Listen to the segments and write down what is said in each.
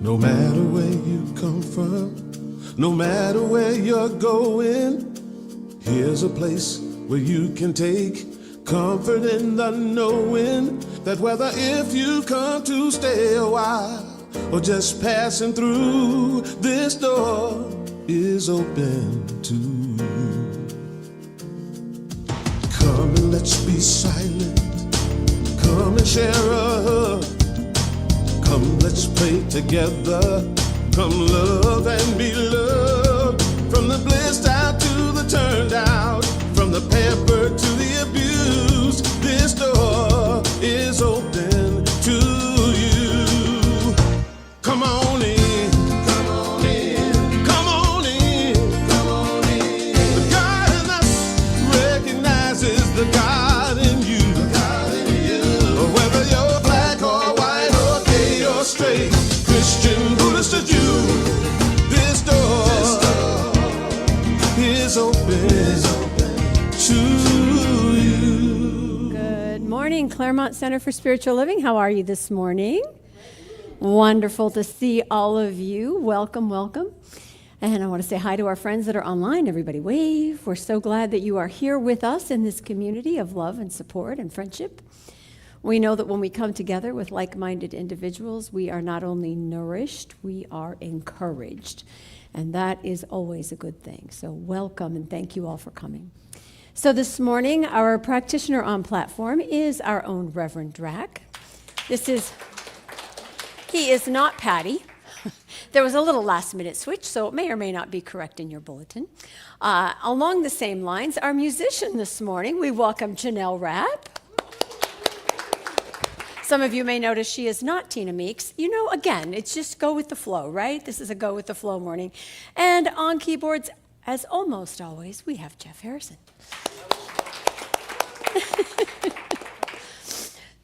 No matter where you come from, no matter where you're going, here's a place where you can take comfort in the knowing that whether if you come to stay a while or just passing through, this door is open to you. Come and let's be silent. Come and share a hug. Come, let's pray together. Come, love and be loved. From the blissed out to the turned out, from the pampered to the abused, this door is open to you. Come on in. Come on in. Come on in. Come on in. The God in us recognizes the God in you. The God in you. Whether you're black or white or gay or straight, Christian, Buddhist or Jew, this door is open to you. Good morning, Claremont Center for Spiritual Living. How are you this morning? Wonderful to see all of you. Welcome, welcome. And I want to say hi to our friends that are online. Everybody wave. We're so glad that you are here with us in this community of love and support and friendship. We know that when we come together with like-minded individuals, we are not only nourished, we are encouraged. And that is always a good thing. So welcome and thank you all for coming. So this morning, our practitioner on platform is our own Reverend Drac. He is not Patty. There was a little last-minute switch, so it may or may not be correct in your bulletin. Along the same lines, our musician this morning, we welcome Janelle Rapp. Some of you may notice she is not Tina Meeks. You know, again, it's just go with the flow, right? This is a go with the flow morning. And on keyboards, as almost always, we have Jeff Harrison.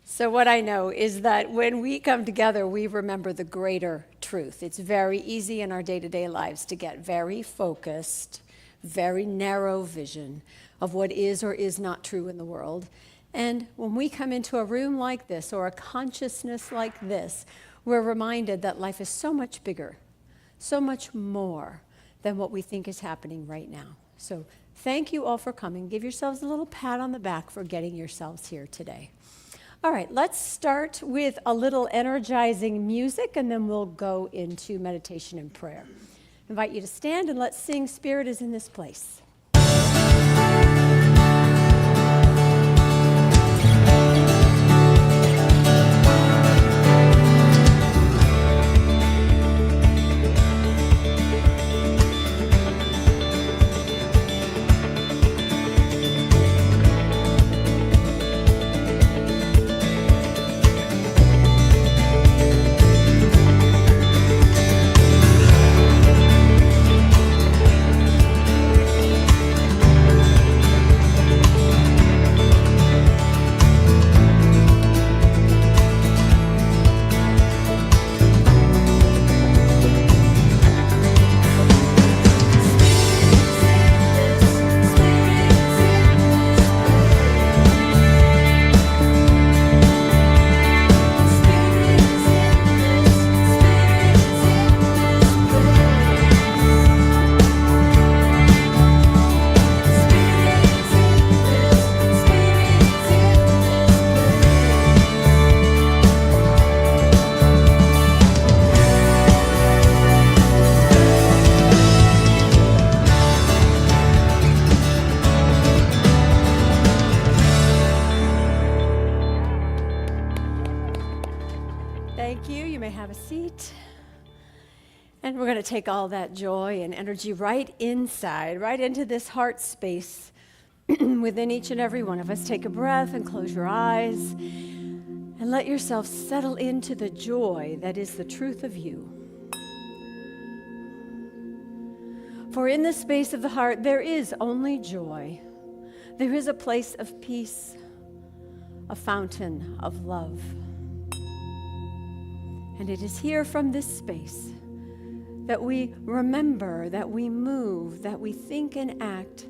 So what I know is that when we come together, we remember the greater truth. It's very easy in our day-to-day lives to get very focused, very narrow vision of what is or is not true in the world. And when we come into a room like this or a consciousness like this, we're reminded that life is so much bigger, so much more than what we think is happening right now. So thank you all for coming. Give yourselves a little pat on the back for getting yourselves here today. All right, let's start with a little energizing music, and then we'll go into meditation and prayer. I invite you to stand and let's sing Spirit is in this place. And we're going to take all that joy and energy right inside, right into this heart space within each and every one of us. Take a breath and close your eyes and let yourself settle into the joy that is the truth of you. For in the space of the heart, there is only joy. There is a place of peace, a fountain of love. And it is here from this space that we remember, that we move, that we think and act,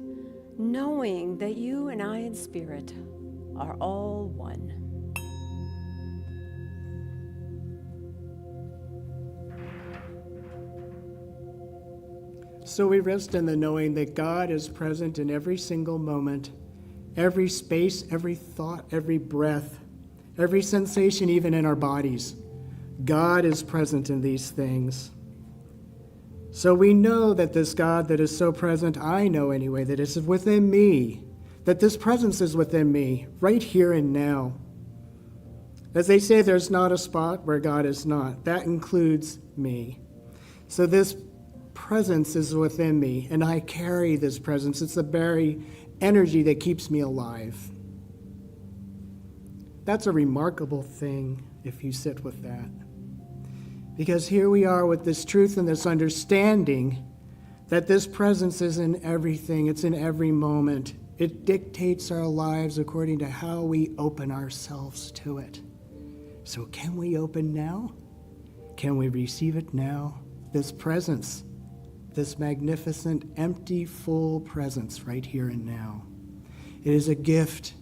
knowing that you and I in spirit are all one. So we rest in the knowing that God is present in every single moment, every space, every thought, every breath, every sensation, even in our bodies. God is present in these things. So we know that this God that is so present, I know anyway, that is within me, that this presence is within me, right here and now. As they say, there's not a spot where God is not. That includes me. So this presence is within me, and I carry this presence. It's the very energy that keeps me alive. That's a remarkable thing if you sit with that. Because here we are with this truth and this understanding that this presence is in everything. It's in every moment. It dictates our lives according to how we open ourselves to it. So can we open now? Can we receive it now? This presence, this magnificent, empty, full presence right here and now. It is a gift.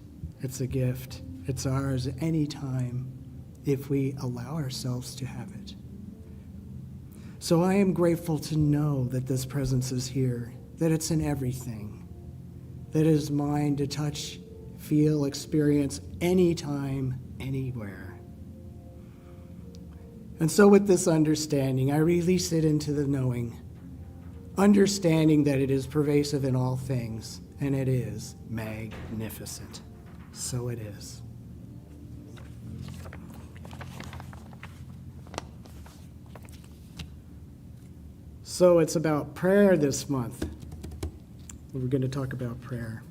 It's a gift. It's ours any time if we allow ourselves to have it. So I am grateful to know that this presence is here, that it's in everything, that it is mine to touch, feel, experience anytime, anywhere. And so with this understanding, I release it into the knowing, understanding that it is pervasive in all things, and it is magnificent. So it is. So it's about prayer this month. We're going to talk about prayer.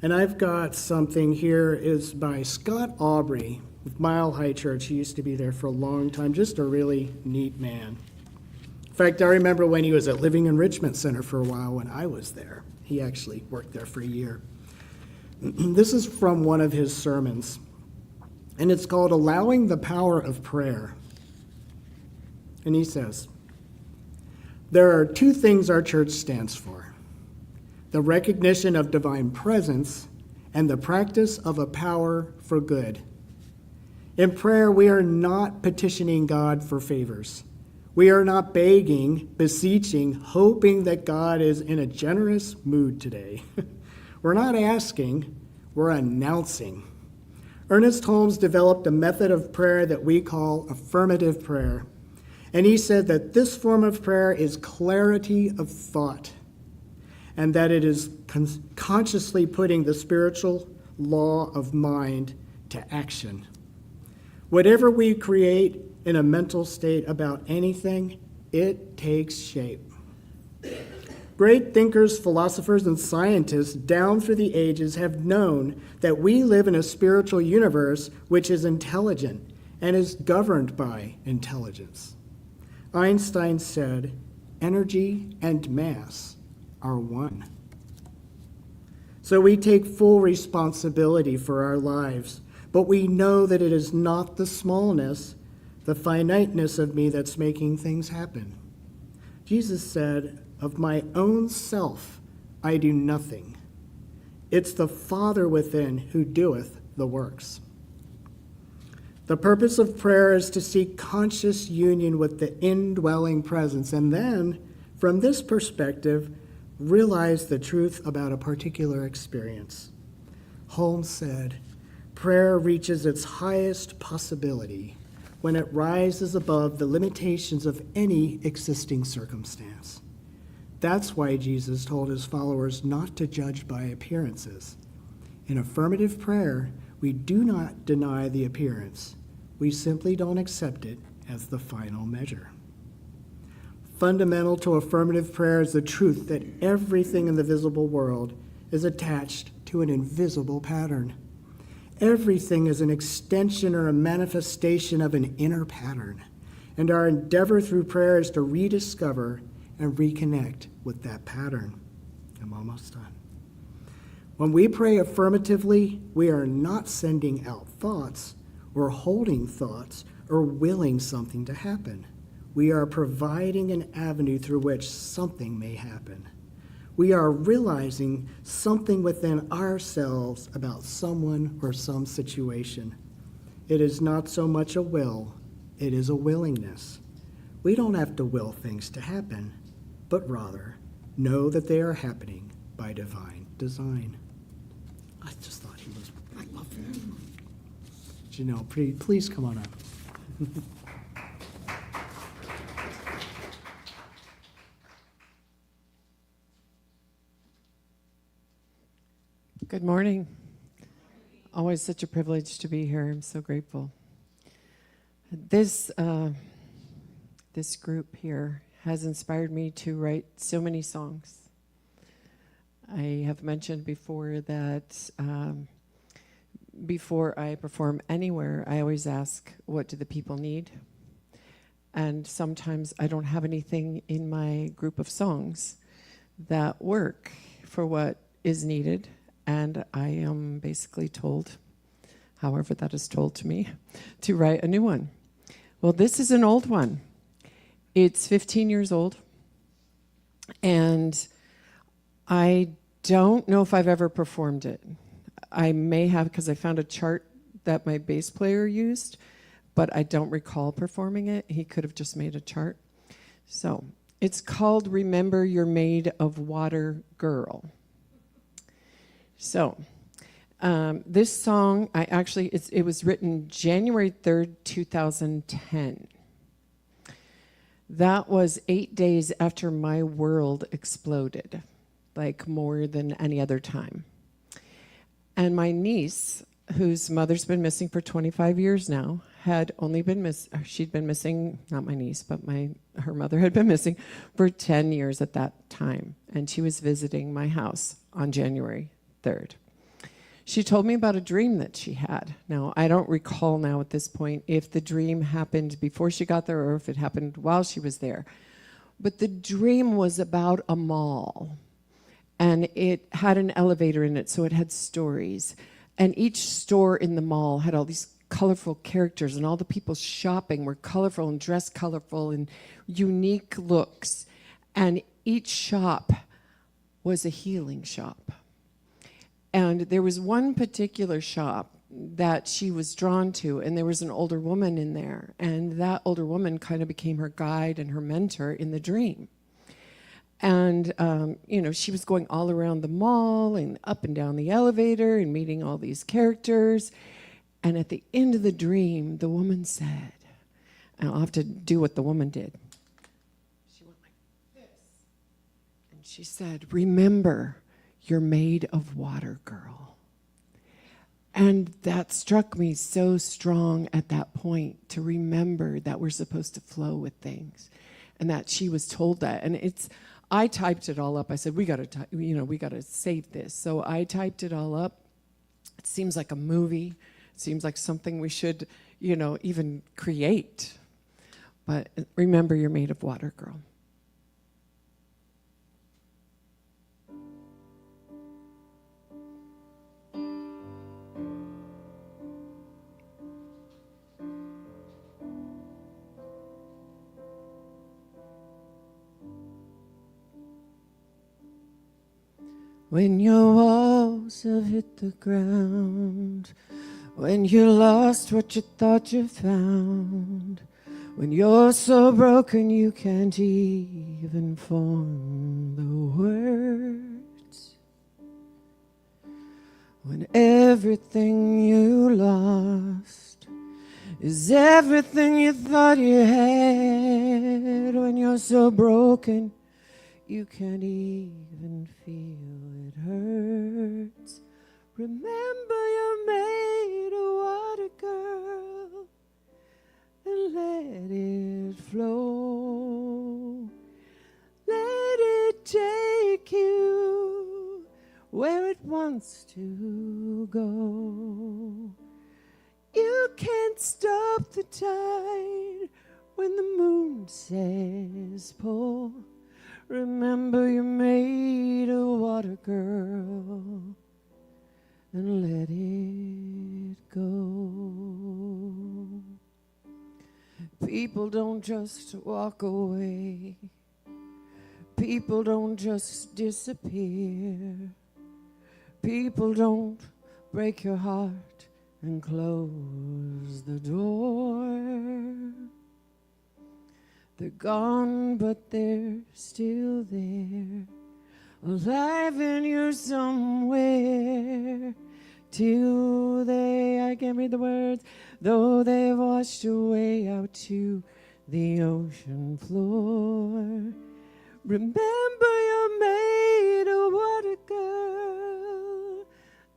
And I've got something here is by Scott Aubrey with Mile High Church. He used to be there for a long time, just a really neat man. In fact, I remember when he was at Living Enrichment Center for a while when I was there. He actually worked there for a year. This is from one of his sermons, and it's called Allowing the Power of Prayer. And he says, there are two things our church stands for: the recognition of divine presence and the practice of a power for good. In prayer, we are not petitioning God for favors. We are not begging, beseeching, hoping that God is in a generous mood today. We're not asking, we're announcing. Ernest Holmes developed a method of prayer that we call affirmative prayer. And he said that this form of prayer is clarity of thought, and that it is consciously putting the spiritual law of mind to action. Whatever we create in a mental state about anything, it takes shape. Great thinkers, philosophers, and scientists down through the ages have known that we live in a spiritual universe which is intelligent and is governed by intelligence. Einstein said, energy and mass are one. So we take full responsibility for our lives, but we know that it is not the smallness, the finiteness of me that's making things happen. Jesus said, of my own self I do nothing. It's the Father within who doeth the works. The purpose of prayer is to seek conscious union with the indwelling presence, and then, from this perspective, realize the truth about a particular experience. Holmes said, prayer reaches its highest possibility when it rises above the limitations of any existing circumstance. That's why Jesus told his followers not to judge by appearances. In affirmative prayer, we do not deny the appearance. We simply don't accept it as the final measure. Fundamental to affirmative prayer is the truth that everything in the visible world is attached to an invisible pattern. Everything is an extension or a manifestation of an inner pattern, and our endeavor through prayer is to rediscover and reconnect with that pattern. I'm almost done. When we pray affirmatively, we are not sending out thoughts or holding thoughts or willing something to happen. We are providing an avenue through which something may happen. We are realizing something within ourselves about someone or some situation. It is not so much a will, it is a willingness. We don't have to will things to happen, but rather know that they are happening by divine design. I just thought he was, I love him. Janelle, please come on up. Good morning. Always such a privilege to be here. I'm so grateful. This group here has inspired me to write so many songs. I have mentioned before that before I perform anywhere, I always ask, what do the people need? And sometimes I don't have anything in my group of songs that work for what is needed. And I am basically told, however that is told to me, to write a new one. Well, this is an old one. It's 15 years old. And I don't know if I've ever performed it. I may have, because I found a chart that my bass player used, but I don't recall performing it. He could have just made a chart. So it's called Remember You're Made of Water Girl. So, this song, it was written January 3rd, 2010. That was 8 days after my world exploded, like more than any other time. And my niece, whose mother's been missing for 25 years now, had only been she'd been missing, not my niece, but her mother had been missing for 10 years at that time. And she was visiting my house on January 3rd. She told me about a dream that she had. Now, I don't recall now at this point if the dream happened before she got there or if it happened while she was there. But the dream was about a mall, and it had an elevator in it, so it had stories. And each store in the mall had all these colorful characters, and all the people shopping were colorful and dressed colorful and unique looks. And each shop was a healing shop. And there was one particular shop that she was drawn to, and there was an older woman in there. And that older woman kind of became her guide and her mentor in the dream. And, she was going all around the mall and up and down the elevator and meeting all these characters. And at the end of the dream, the woman said, and I'll have to do what the woman did. She went like this. And she said, remember, you're made of water, girl. And that struck me so strong at that point, to remember that we're supposed to flow with things, and that she was told that. And I typed it all up. I said, we got to save this. So I typed it all up. It seems like a movie. It seems like something we should, even create. But remember, you're made of water, girl. When your walls have hit the ground, when you lost what you thought you found, when you're so broken you can't even form the words, when everything you lost is everything you thought you had, when you're so broken you can't even feel it hurts. Remember you're made of water, girl, and let it flow. Let it take you where it wants to go. You can't stop the tide when the moon says pull. Remember you're made of water, girl, and let it go. People don't just walk away. People don't just disappear. People don't break your heart and close the door. They're gone, but they're still there, alive in you somewhere. Till I can't read the words, though they've washed away out to the ocean floor. Remember you're made of water, girl,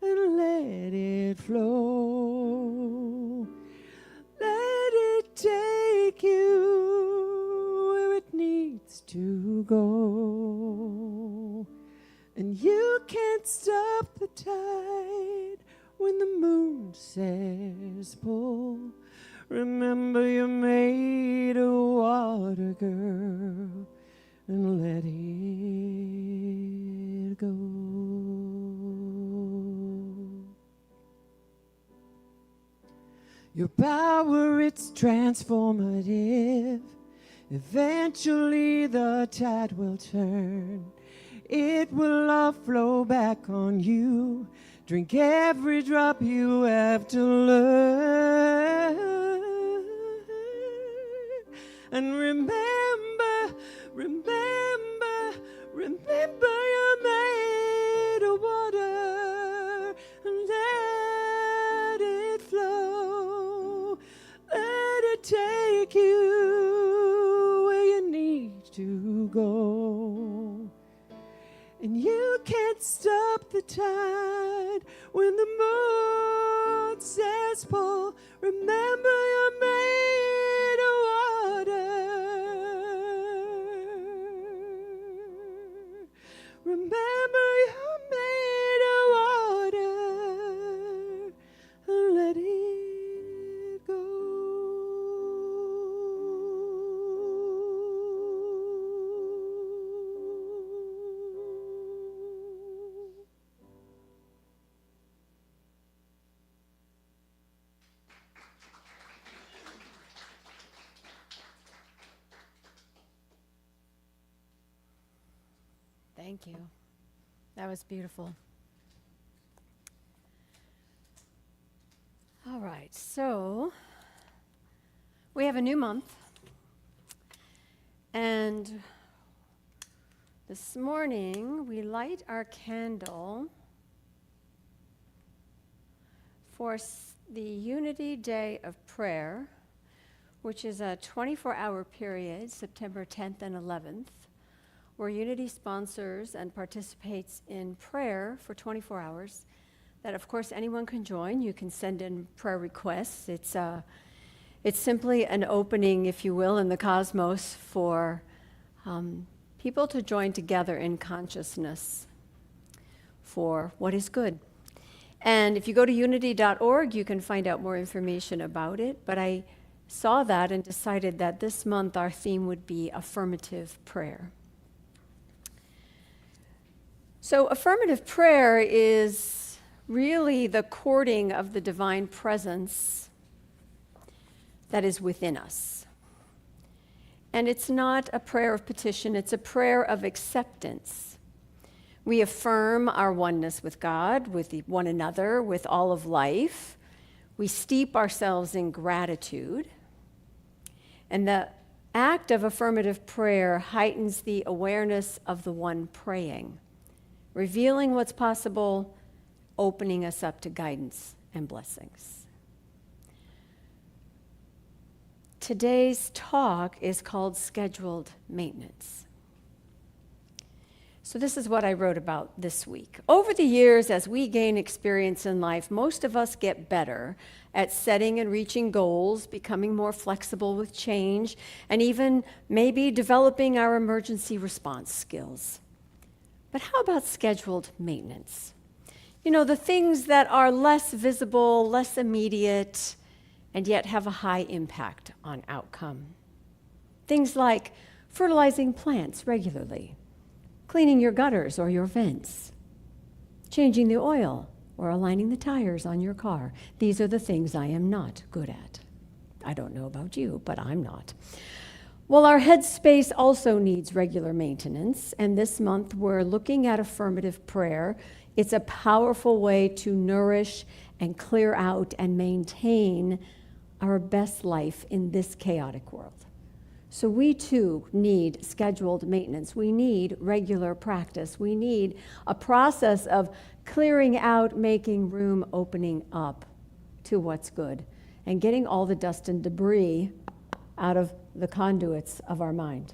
and let it flow. Let it take you where it needs to go. And you can't stop the tide when the moon says pull. Remember you're made of water, girl, and let it go. Your power, it's transformative. Eventually the tide will turn. It will all flow back on you. Drink every drop you have to learn. And remember, you're made of water. And let it flow. Let it take you where you need to go. And you can't stop the tide when the moon says pull. Remember you're made of water. Remember you're made of water. And let it go. Thank you. That was beautiful. All right, so we have a new month. And this morning we light our candle for the Unity Day of Prayer, which is a 24-hour period, September 10th and 11th, where Unity sponsors and participates in prayer for 24 hours that, of course, anyone can join. You can send in prayer requests. It's simply an opening, if you will, in the cosmos for people to join together in consciousness for what is good. And if you go to unity.org, you can find out more information about it. But I saw that and decided that this month our theme would be affirmative prayer. So affirmative prayer is really the courting of the divine presence that is within us. And it's not a prayer of petition, it's a prayer of acceptance. We affirm our oneness with God, with one another, with all of life. We steep ourselves in gratitude. And the act of affirmative prayer heightens the awareness of the one praying, revealing what's possible, opening us up to guidance and blessings. Today's talk is called Scheduled Maintenance. So this is what I wrote about this week. Over the years, as we gain experience in life, most of us get better at setting and reaching goals, becoming more flexible with change, and even maybe developing our emergency response skills. But how about scheduled maintenance? You know, the things that are less visible, less immediate, and yet have a high impact on outcome. Things like fertilizing plants regularly, cleaning your gutters or your vents, changing the oil or aligning the tires on your car. These are the things I am not good at. I don't know about you, but I'm not. Well, our headspace also needs regular maintenance, and this month we're looking at affirmative prayer. It's a powerful way to nourish and clear out and maintain our best life in this chaotic world. So we too need scheduled maintenance. We need regular practice. We need a process of clearing out, making room, opening up to what's good, and getting all the dust and debris out of the conduits of our mind.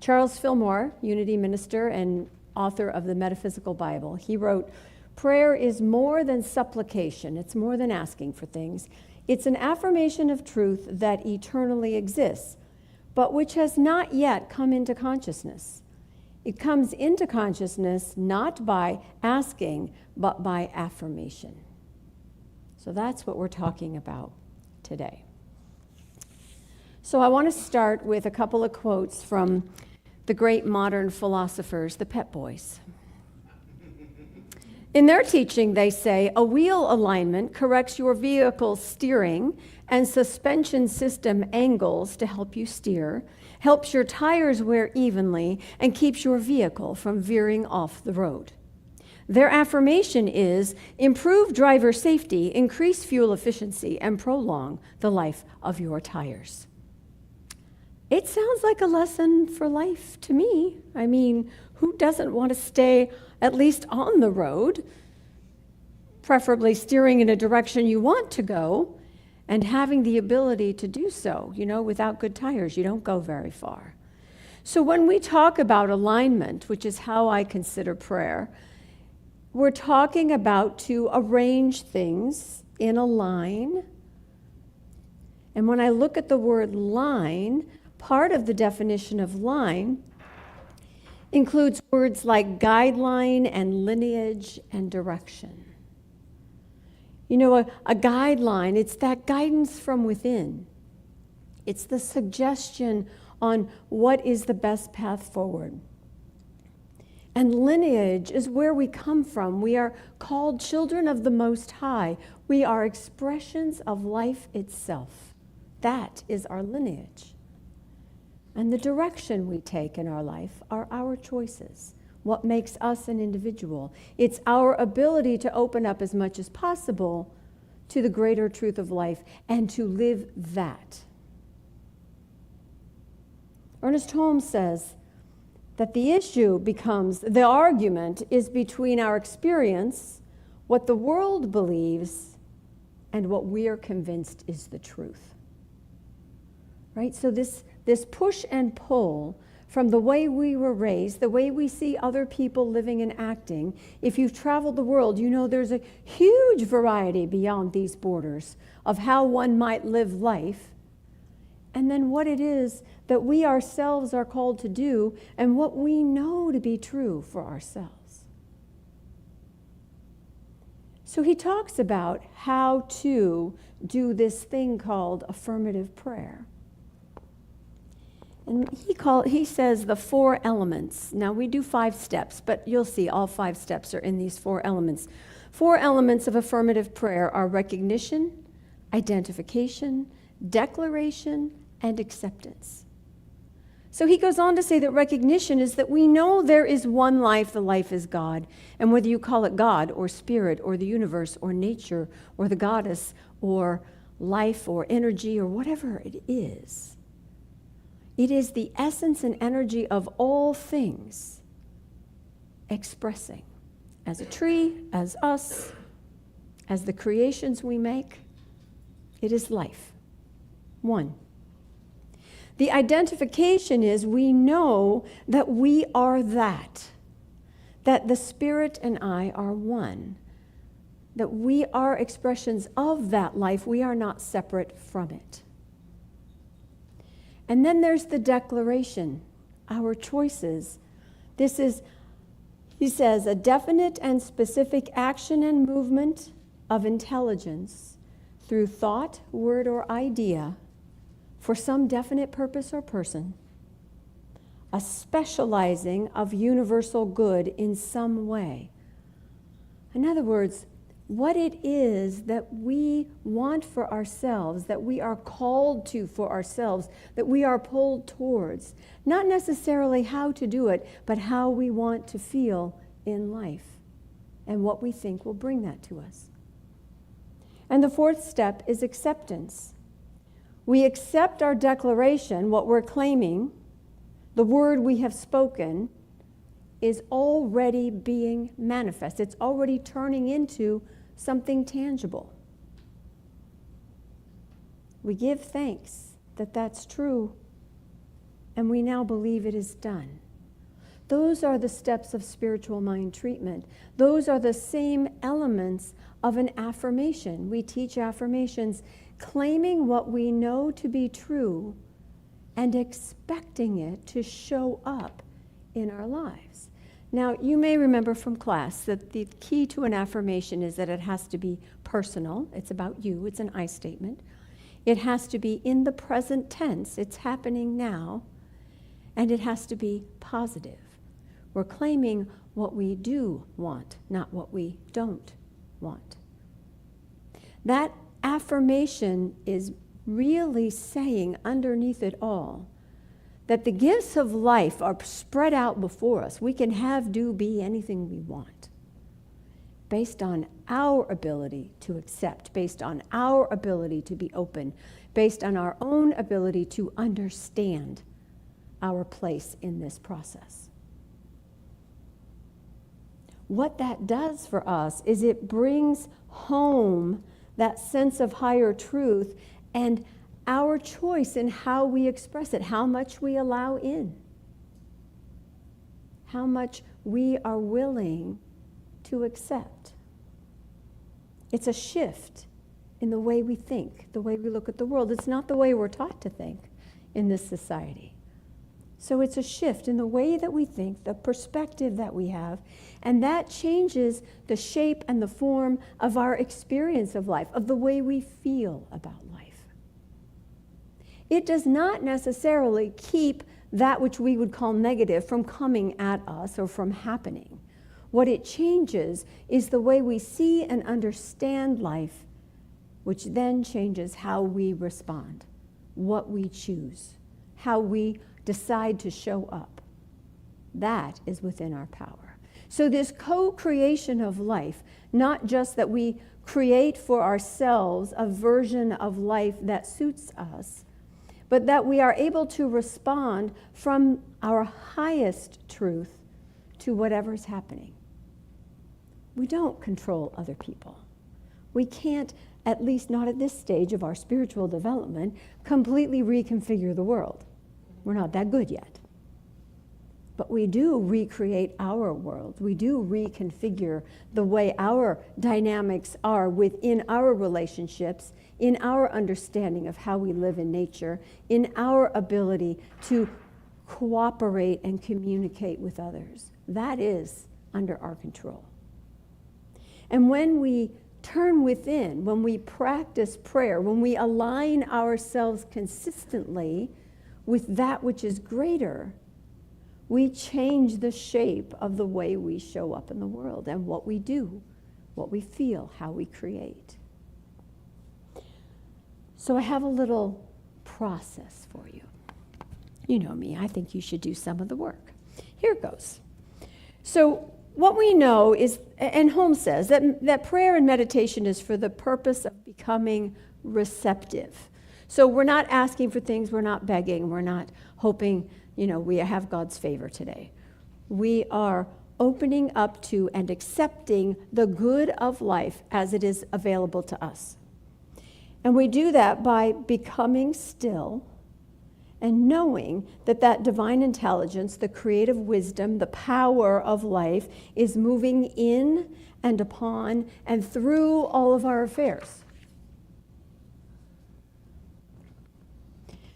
Charles Fillmore, Unity minister and author of the Metaphysical Bible, he wrote, "Prayer is more than supplication. It's more than asking for things. It's an affirmation of truth that eternally exists, but which has not yet come into consciousness. It comes into consciousness not by asking, but by affirmation." So that's what we're talking about today. So I want to start with a couple of quotes from the great modern philosophers, the Pep Boys. In their teaching, they say, a wheel alignment corrects your vehicle's steering and suspension system angles to help you steer, helps your tires wear evenly, and keeps your vehicle from veering off the road. Their affirmation is, improve driver safety, increase fuel efficiency, and prolong the life of your tires. It sounds like a lesson for life to me. I mean, who doesn't want to stay at least on the road, preferably steering in a direction you want to go, and having the ability to do so? You know, without good tires, you don't go very far. So when we talk about alignment, which is how I consider prayer, we're talking about to arrange things in a line. And when I look at the word line, part of the definition of line includes words like guideline and lineage and direction. You know, a guideline, it's that guidance from within. It's the suggestion on what is the best path forward. And lineage is where we come from. We are called children of the Most High. We are expressions of life itself. That is our lineage. And the direction we take in our life are our choices, what makes us an individual. It's our ability to open up as much as possible to the greater truth of life and to live that. Ernest Holmes says that the issue becomes, the argument is between our experience, what the world believes, and what we are convinced is the truth. Right? So this push and pull from the way we were raised, the way we see other people living and acting. If you've traveled the world, you know there's a huge variety beyond these borders of how one might live life, and then what it is that we ourselves are called to do and what we know to be true for ourselves. So he talks about how to do this thing called affirmative prayer. And he says the 4 elements. Now we do 5 steps, but you'll see all 5 steps are in these 4 elements. 4 elements of affirmative prayer are recognition, identification, declaration, and acceptance. So he goes on to say that recognition is that we know there is one life, the life is God. And whether you call it God or spirit or the universe or nature or the goddess or life or energy or whatever it is the essence and energy of all things expressing as a tree, as us, as the creations we make. It is life. 1. The identification is we know that we are that the Spirit and I are one, that we are expressions of that life. We are not separate from it. And then there's the declaration, our choices. This is, he says, a definite and specific action and movement of intelligence through thought, word, or idea for some definite purpose or person, a specializing of universal good in some way. In other words, what it is that we want for ourselves, that we are called to for ourselves, that we are pulled towards. Not necessarily how to do it, but how we want to feel in life and what we think will bring that to us. And the 4th step is acceptance. we accept our declaration, what we're claiming, the word we have spoken, is already being manifest. It's already turning into something tangible. We give thanks that that's true, and we now believe it is done. Those are the steps of spiritual mind treatment. Those are the same elements of an affirmation. We teach affirmations, claiming what we know to be true and expecting it to show up in our lives. Now, you may remember from class that the key to an affirmation is that it has to be personal. It's about you. It's an I statement. It has to be in the present tense. It's happening now. And it has to be positive. We're claiming what we do want, not what we don't want. That affirmation is really saying underneath it all that the gifts of life are spread out before us. We can have, do, be anything we want based on our ability to accept, based on our ability to be open, based on our own ability to understand our place in this process. What that does for us is it brings home that sense of higher truth and our choice in how we express it, how much we allow in, how much we are willing to accept. It's a shift in the way we think, the way we look at the world. It's not the way we're taught to think in this society. So it's a shift in the way that we think, the perspective that we have, and that changes the shape and the form of our experience of life, of the way we feel about life. It does not necessarily keep that which we would call negative from coming at us or from happening. What it changes is the way we see and understand life, which then changes how we respond, what we choose, how we decide to show up. That is within our power. So this co-creation of life, not just that we create for ourselves a version of life that suits us, but that we are able to respond from our highest truth to whatever's happening. We don't control other people. We can't, at least not at this stage of our spiritual development, completely reconfigure the world. We're not that good yet. But we do recreate our world. We do reconfigure the way our dynamics are within our relationships, in our understanding of how we live in nature, in our ability to cooperate and communicate with others. That is under our control. And when we turn within, when we practice prayer, when we align ourselves consistently with that which is greater, we change the shape of the way we show up in the world and what we do, what we feel, how we create. So I have a little process for you. You know me, I think you should do some of the work. Here goes. So what we know is, and Holmes says, that prayer and meditation is for the purpose of becoming receptive. So we're not asking for things, we're not begging, we're not hoping, we have God's favor today. We are opening up to and accepting the good of life as it is available to us. And we do that by becoming still and knowing that divine intelligence, the creative wisdom, the power of life is moving in and upon and through all of our affairs.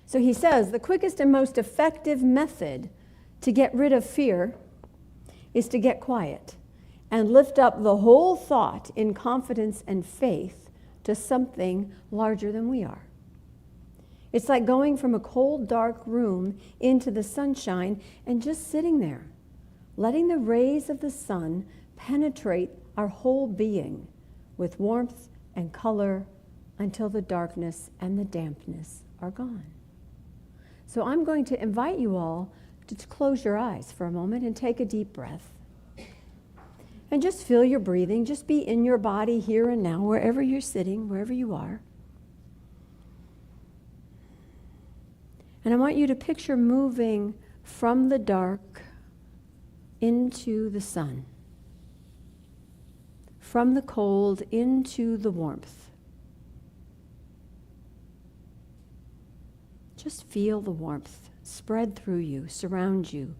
So he says, the quickest and most effective method to get rid of fear is to get quiet and lift up the whole thought in confidence and faith to something larger than we are. It's like going from a cold, dark room into the sunshine and just sitting there, letting the rays of the sun penetrate our whole being with warmth and color until the darkness and the dampness are gone. So I'm going to invite you all to close your eyes for a moment and take a deep breath. And just feel your breathing. Just be in your body here and now, wherever you're sitting, wherever you are. And I want you to picture moving from the dark into the sun, from the cold into the warmth. Just feel the warmth spread through you, surround you.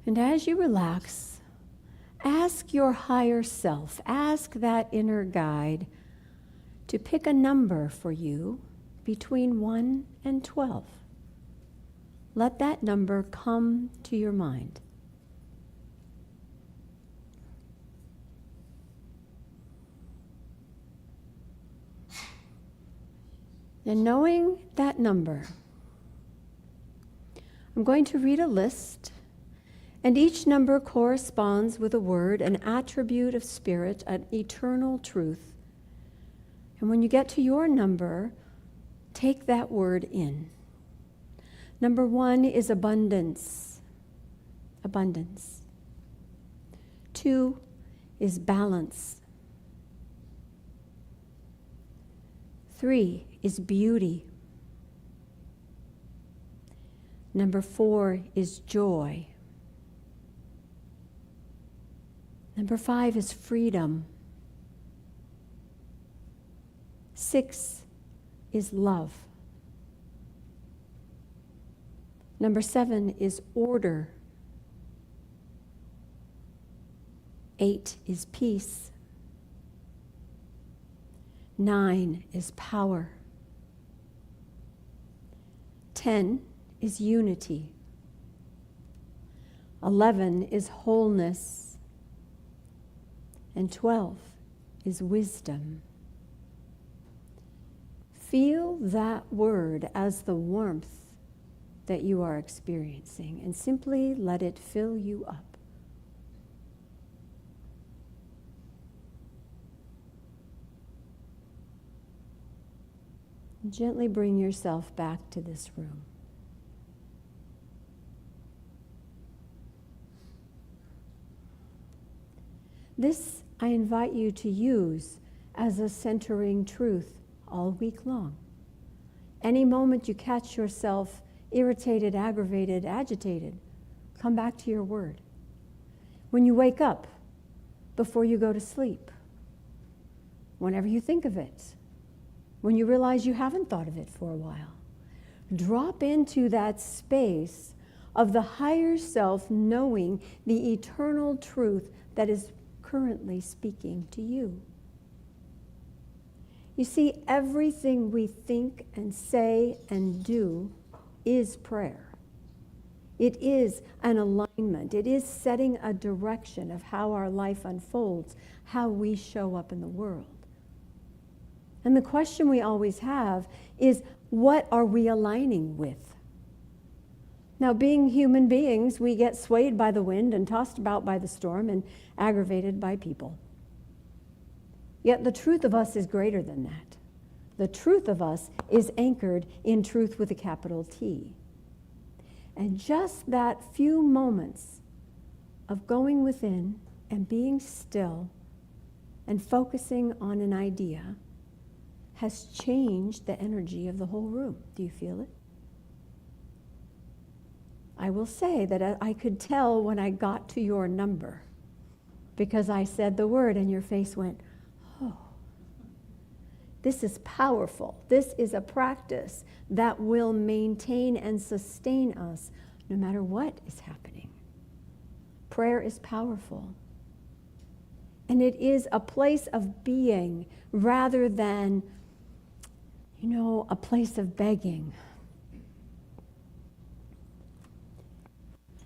And as you relax, ask your higher self, ask that inner guide to pick a number for you between 1 and 12. Let that number come to your mind. And knowing that number, I'm going to read a list, and each number corresponds with a word, an attribute of spirit, an eternal truth. And when you get to your number, take that word in. Number 1 is abundance. Abundance. 2 is balance. 3 is beauty. Number 4 is joy. Number 5 is freedom. 6 is love. Number 7 is order. 8 is peace. 9 is power. 10 is unity. 11 is wholeness. And 12 is wisdom. Feel that word as the warmth that you are experiencing, and simply let it fill you up. Gently bring yourself back to this room. This I invite you to use as a centering truth all week long. Any moment you catch yourself irritated, aggravated, agitated, come back to your word. When you wake up, before you go to sleep, whenever you think of it, when you realize you haven't thought of it for a while, drop into that space of the higher self knowing the eternal truth that is currently speaking to you. You see, everything we think and say and do is prayer. It is an alignment. It is setting a direction of how our life unfolds, how we show up in the world. And the question we always have is, what are we aligning with? Now, being human beings, we get swayed by the wind and tossed about by the storm and aggravated by people. Yet the truth of us is greater than that. The truth of us is anchored in truth with a capital T. And just that few moments of going within and being still and focusing on an idea has changed the energy of the whole room. Do you feel it? I will say that I could tell when I got to your number, because I said the word and your face went, oh. This is powerful. This is a practice that will maintain and sustain us no matter what is happening. Prayer is powerful. And it is a place of being rather than, a place of begging.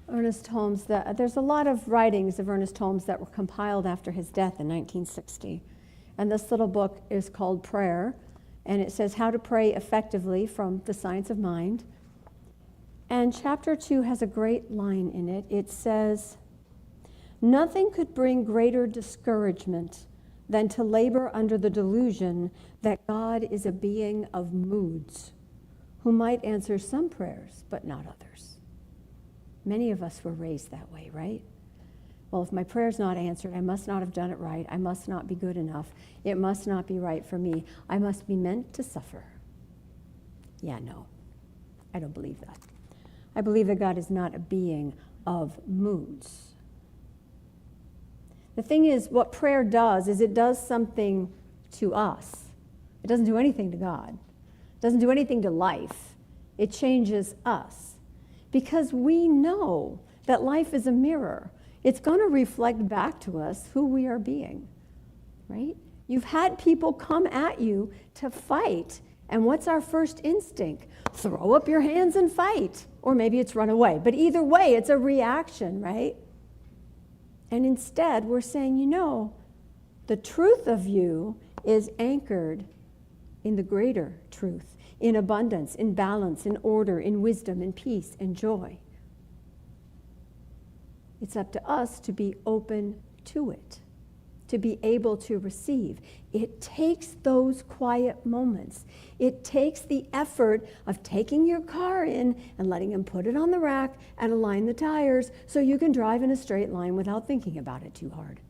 Ernest Holmes, there's a lot of writings of Ernest Holmes that were compiled after his death in 1960. And this little book is called Prayer, and it says How to Pray Effectively from the Science of Mind. And chapter 2 has a great line in it. It says, "Nothing could bring greater discouragement than to labor under the delusion that God is a being of moods who might answer some prayers but not others." Many of us were raised that way, right? well, if my prayer's not answered, I must not have done it right. I must not be good enough. It must not be right for me. I must be meant to suffer. Yeah, no, I don't believe that. I believe that God is not a being of moods. The thing is, what prayer does is it does something to us. It doesn't do anything to God. It doesn't do anything to life. It changes us. Because we know that life is a mirror. It's going to reflect back to us who we are being, right? You've had people come at you to fight, and what's our first instinct? Throw up your hands and fight. Or maybe it's run away. But either way, it's a reaction, right? And instead, we're saying, the truth of you is anchored in the greater truth, in abundance, in balance, in order, in wisdom, in peace, and joy. It's up to us to be open to it, to be able to receive. It takes those quiet moments. It takes the effort of taking your car in and letting him put it on the rack and align the tires so you can drive in a straight line without thinking about it too hard.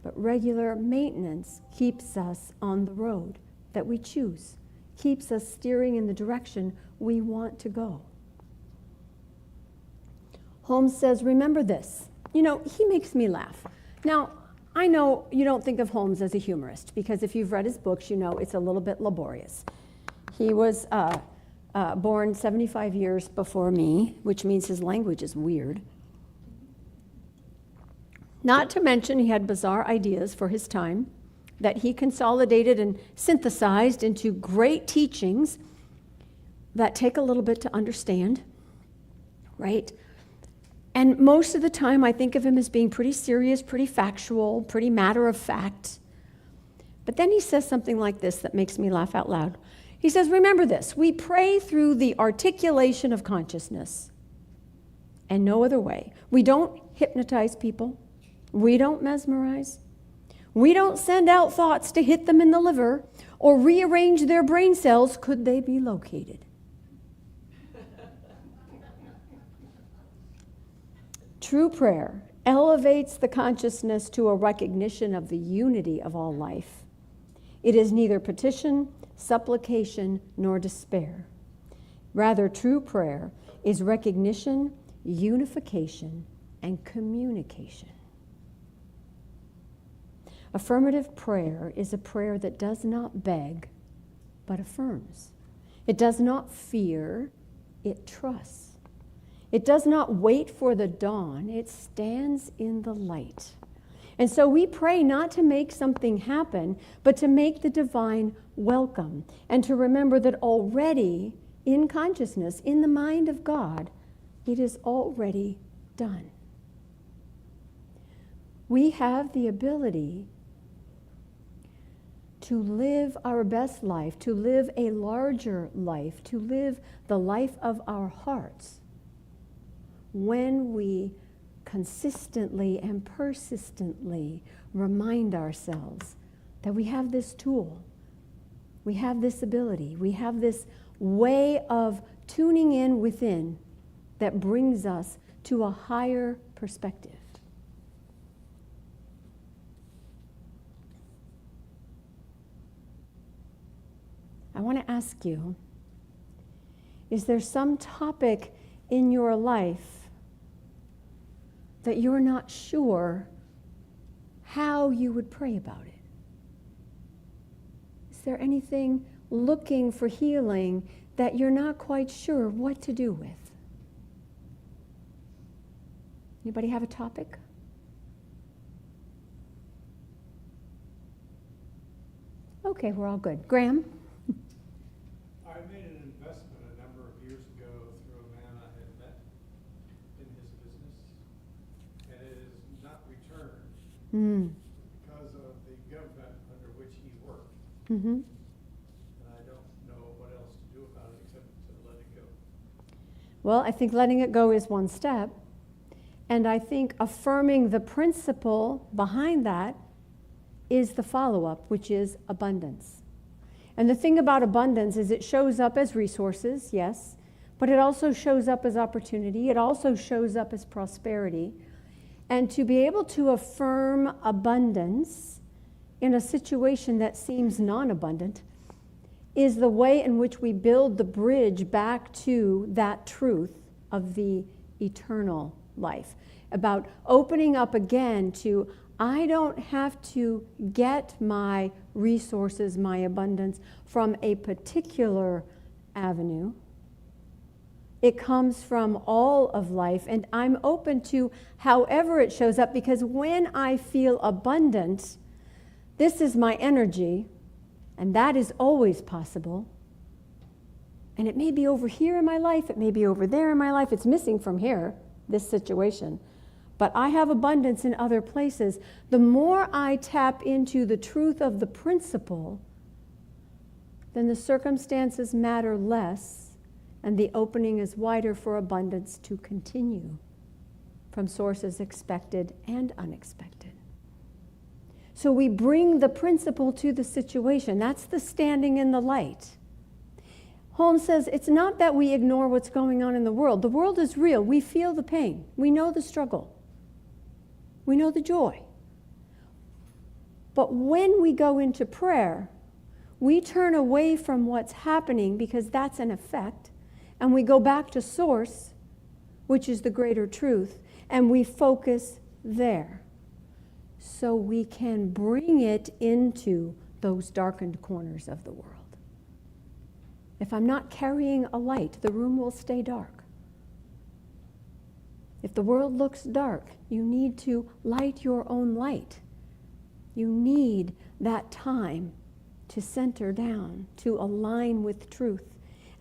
But regular maintenance keeps us on the road that we choose, keeps us steering in the direction we want to go. Holmes says, remember this. He makes me laugh. Now, I know you don't think of Holmes as a humorist, because if you've read his books, it's a little bit laborious. He was born 75 years before me, which means his language is weird. Not to mention he had bizarre ideas for his time that he consolidated and synthesized into great teachings that take a little bit to understand, right? And most of the time, I think of him as being pretty serious, pretty factual, pretty matter of fact. But then he says something like this that makes me laugh out loud. He says, remember this, we pray through the articulation of consciousness and no other way. We don't hypnotize people. We don't mesmerize. We don't send out thoughts to hit them in the liver or rearrange their brain cells, could they be located. True prayer elevates the consciousness to a recognition of the unity of all life. It is neither petition, supplication, nor despair. Rather, true prayer is recognition, unification, and communication. Affirmative prayer is a prayer that does not beg, but affirms. It does not fear, it trusts. It does not wait for the dawn, it stands in the light. And so we pray not to make something happen, but to make the divine welcome, and to remember that already in consciousness, in the mind of God, it is already done. We have the ability to live our best life, to live a larger life, to live the life of our hearts, when we consistently and persistently remind ourselves that we have this tool, we have this ability, we have this way of tuning in within that brings us to a higher perspective. I want to ask you, is there some topic in your life that you're not sure how you would pray about it? Is there anything looking for healing that you're not quite sure what to do with? Anybody have a topic? Okay, we're all good. Graham? I made an investment a number of years ago through a man I had met in his business, and it is not returned because of the government under which he worked. Mm-hmm. And I don't know what else to do about it except to let it go. Well, I think letting it go is one step. And I think affirming the principle behind that is the follow-up, which is abundance. And the thing about abundance is it shows up as resources, yes, but it also shows up as opportunity. It also shows up as prosperity. And to be able to affirm abundance in a situation that seems non-abundant is the way in which we build the bridge back to that truth of the eternal life. About opening up again to, I don't have to get my resources, my abundance from a particular avenue. It comes from all of life, and I'm open to however it shows up, because when I feel abundant, this is my energy, and that is always possible. And it may be over here in my life, it may be over there in my life, it's missing from here, this situation. But I have abundance in other places. The more I tap into the truth of the principle, then the circumstances matter less, and the opening is wider for abundance to continue from sources expected and unexpected. So we bring the principle to the situation. That's the standing in the light. Holmes says it's not that we ignore what's going on in the world. The world is real. We feel the pain. We know the struggle. We know the joy. But when we go into prayer, we turn away from what's happening because that's an effect, and we go back to source, which is the greater truth, and we focus there. So we can bring it into those darkened corners of the world. If I'm not carrying a light, the room will stay dark. If the world looks dark, you need to light your own light. You need that time to center down, to align with truth.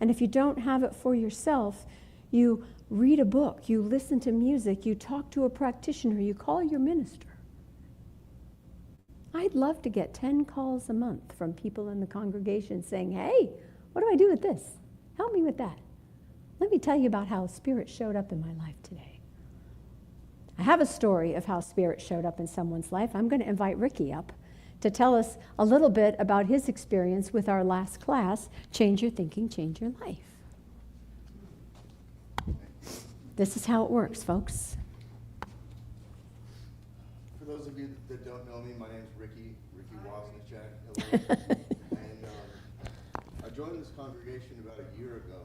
And if you don't have it for yourself, you read a book, you listen to music, you talk to a practitioner, you call your minister. I'd love to get 10 calls a month from people in the congregation saying, hey, what do I do with this? Help me with that. Let me tell you about how Spirit showed up in my life today. I have a story of how Spirit showed up in someone's life. I'm going to invite Ricky up to tell us a little bit about his experience with our last class, Change Your Thinking, Change Your Life. This is how it works, folks. For those of you that don't know me, my name's Ricky Wozniak. Hello. And I joined this congregation about a year ago.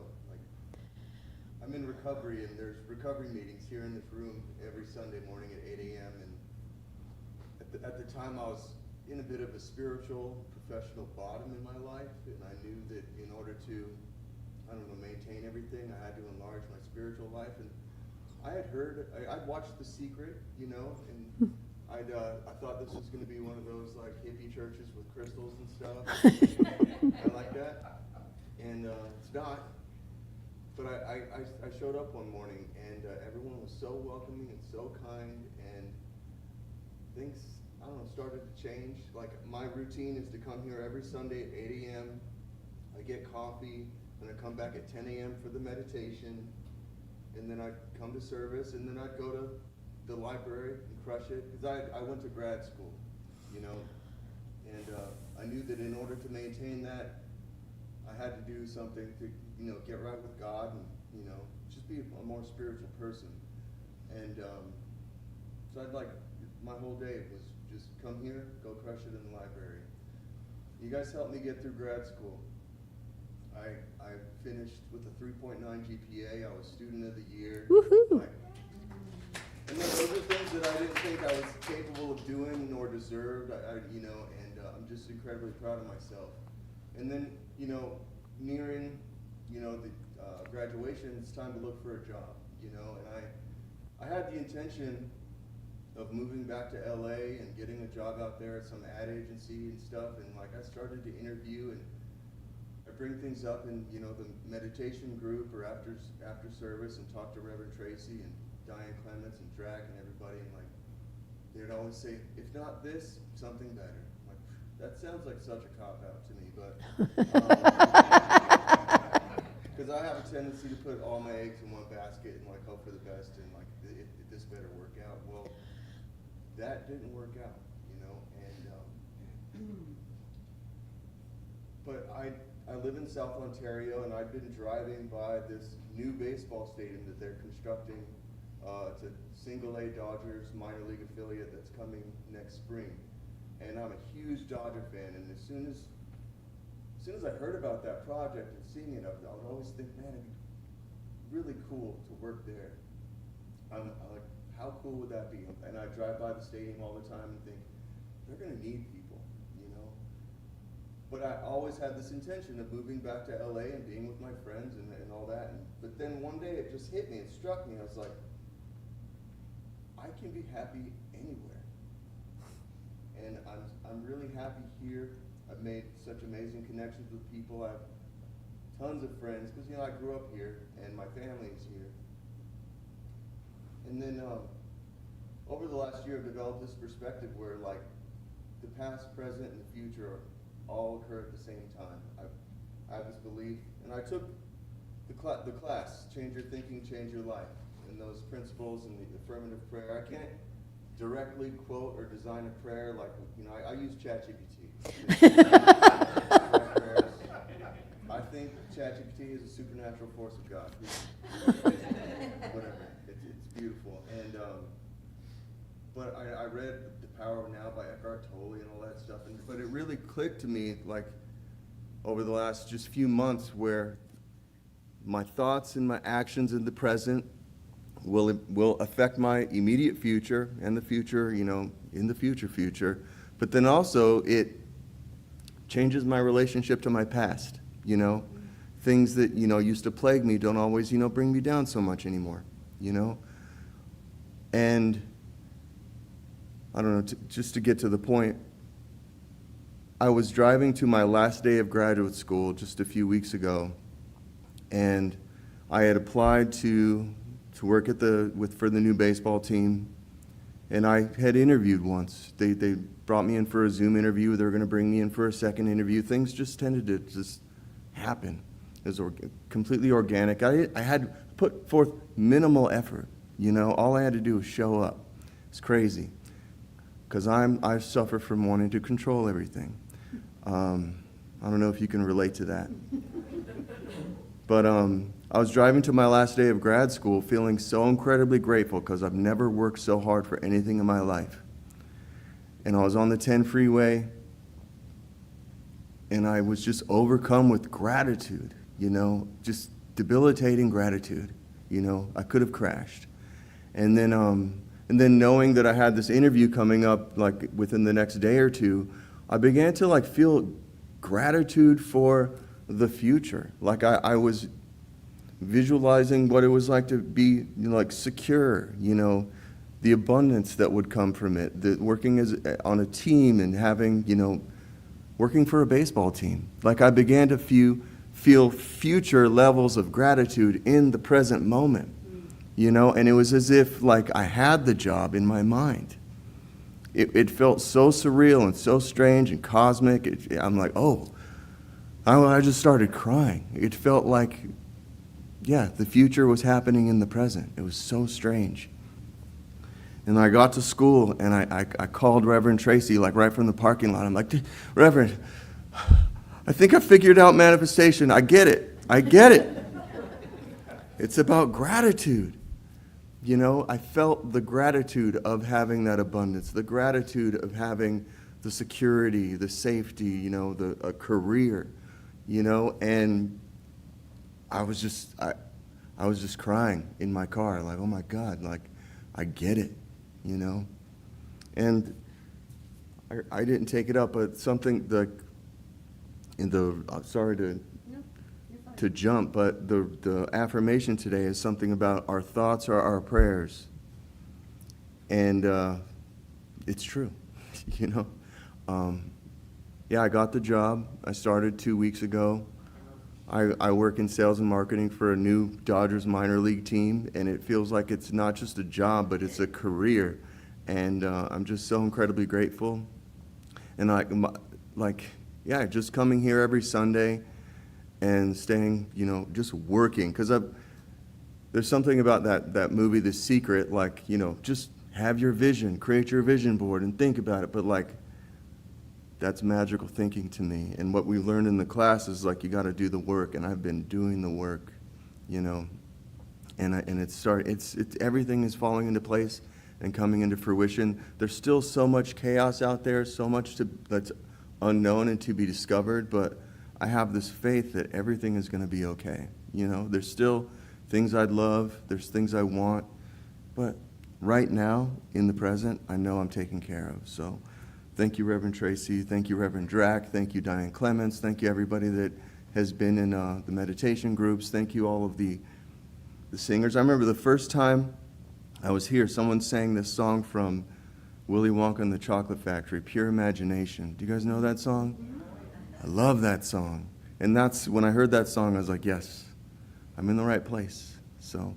I'm in recovery, and there's recovery meetings here in this room every Sunday morning at 8 a.m. And at the time, I was in a bit of a spiritual, professional bottom in my life, and I knew that in order to, maintain everything, I had to enlarge my spiritual life. And I had heard, I'd watched The Secret, and I thought this was going to be one of those like hippie churches with crystals and stuff. I like that, and it's not. But I showed up one morning, and everyone was so welcoming and so kind, and things, started to change. Like, my routine is to come here every Sunday at 8 a.m. I get coffee, and I come back at 10 a.m. for the meditation, and then I'd come to service, and then I'd go to the library and crush it, because I went to grad school, and I knew that in order to maintain that, I had to do something to, get right with God and, just be a more spiritual person. And so my whole day was just come here, go crush it in the library. You guys helped me get through grad school. I finished with a 3.9 GPA. I was student of the year. Woohoo! And those are things that I didn't think I was capable of doing nor deserved. I'm just incredibly proud of myself. And then, nearing, the graduation, it's time to look for a job, and I had the intention of moving back to LA and getting a job out there at some ad agency and stuff, and I started to interview, and I bring things up in, the meditation group or after service, and talk to Reverend Tracy and Diane Clements and Drac and everybody, and they'd always say, if not this, something better. That sounds like such a cop-out to me, but because I have a tendency to put all my eggs in one basket and hope for the best, and this better work out. Well, that didn't work out, and but I live in South Ontario, and I've been driving by this new baseball stadium that they're constructing It's a single A Dodgers minor league affiliate that's coming next spring. And I'm a huge Dodger fan, and as soon as I heard about that project and seeing it, I would always think, man, it'd be really cool to work there. I'm like, how cool would that be? And I drive by the stadium all the time and think, they're gonna need people, you know? But I always had this intention of moving back to LA and being with my friends and all that. But then one day it just hit me, it struck me, I was like, I can be happy anywhere. And I'm really happy here. I've made such amazing connections with people. I have tons of friends, because you know, I grew up here and my family is here. And then over the last year I've developed this perspective where like the past, present, and the future all occur at the same time. I have this belief, and I took the class, Change Your Thinking, Change Your Life, and those principles and the affirmative prayer. I can't directly quote or design a prayer like, you know, I use ChatGPT. I think ChatGPT is a supernatural force of God. Whatever, it's beautiful. And but I read The Power of Now by Eckhart Tolle and all that stuff. But it really clicked to me like over the last just few months where my thoughts and my actions in the present will affect my immediate future and the future, you know, in the future. But then also it changes my relationship to my past, you know. Things that, you know, used to plague me don't always, you know, bring me down so much anymore, you know. And I don't know, just to get to the point, I was driving to my last day of graduate school just a few weeks ago, and I had applied to work at for the new baseball team, and I had interviewed once. They brought me in for a Zoom interview. They were going to bring me in for a second interview. Things just tended to just happen. It was completely organic. I had put forth minimal effort. You know, all I had to do was show up. It's crazy, because I suffer from wanting to control everything. I don't know if you can relate to that. But I was driving to my last day of grad school feeling so incredibly grateful because I've never worked so hard for anything in my life. And I was on the 10 freeway, and I was just overcome with gratitude, you know, just debilitating gratitude. You know, I could have crashed. And then knowing that I had this interview coming up like within the next day or two, I began to like feel gratitude for the future. Like I was visualizing what it was like to be, you know, like secure, you know, the abundance that would come from it, the working on a team and having, you know, working for a baseball team. Like I began to feel future levels of gratitude in the present moment, you know, and it was as if like I had the job in my mind. It felt so surreal and so strange and cosmic. I'm like, oh, I just started crying. It felt like, yeah, the future was happening in the present. It was so strange. And I got to school, and I called Reverend Tracy, like right from the parking lot. I'm like, Reverend, I think I figured out manifestation. I get it. It's about gratitude. You know, I felt the gratitude of having that abundance, the gratitude of having the security, the safety, you know, a career, you know, and I was just crying in my car, like, oh my God, like, I get it, you know. And I didn't take it up, but something sorry to jump, but the affirmation today is something about our thoughts are our prayers. And it's true, you know. Yeah, I got the job. I started 2 weeks ago. I work in sales and marketing for a new Dodgers minor league team, and it feels like it's not just a job, but it's a career. And I'm just so incredibly grateful. And yeah, just coming here every Sunday and staying, you know, just working. Because there's something about that movie, The Secret, like, you know, just have your vision, create your vision board and think about it. But like, that's magical thinking to me. And what we learned in the class is like, you got to do the work. And I've been doing the work, you know. and everything is falling into place and coming into fruition. There's still so much chaos out there, so much that's unknown and to be discovered, but I have this faith that everything is going to be okay. You know, there's still things I'd love, there's things I want, but right now, in the present, I know I'm taken care of. So thank you, Reverend Tracy. Thank you, Reverend Drack. Thank you, Diane Clements. Thank you, everybody that has been in the meditation groups. Thank you, all of the singers. I remember the first time I was here, someone sang this song from Willy Wonka and the Chocolate Factory, Pure Imagination. Do you guys know that song? I love that song. And that's when I heard that song, I was like, yes, I'm in the right place. So,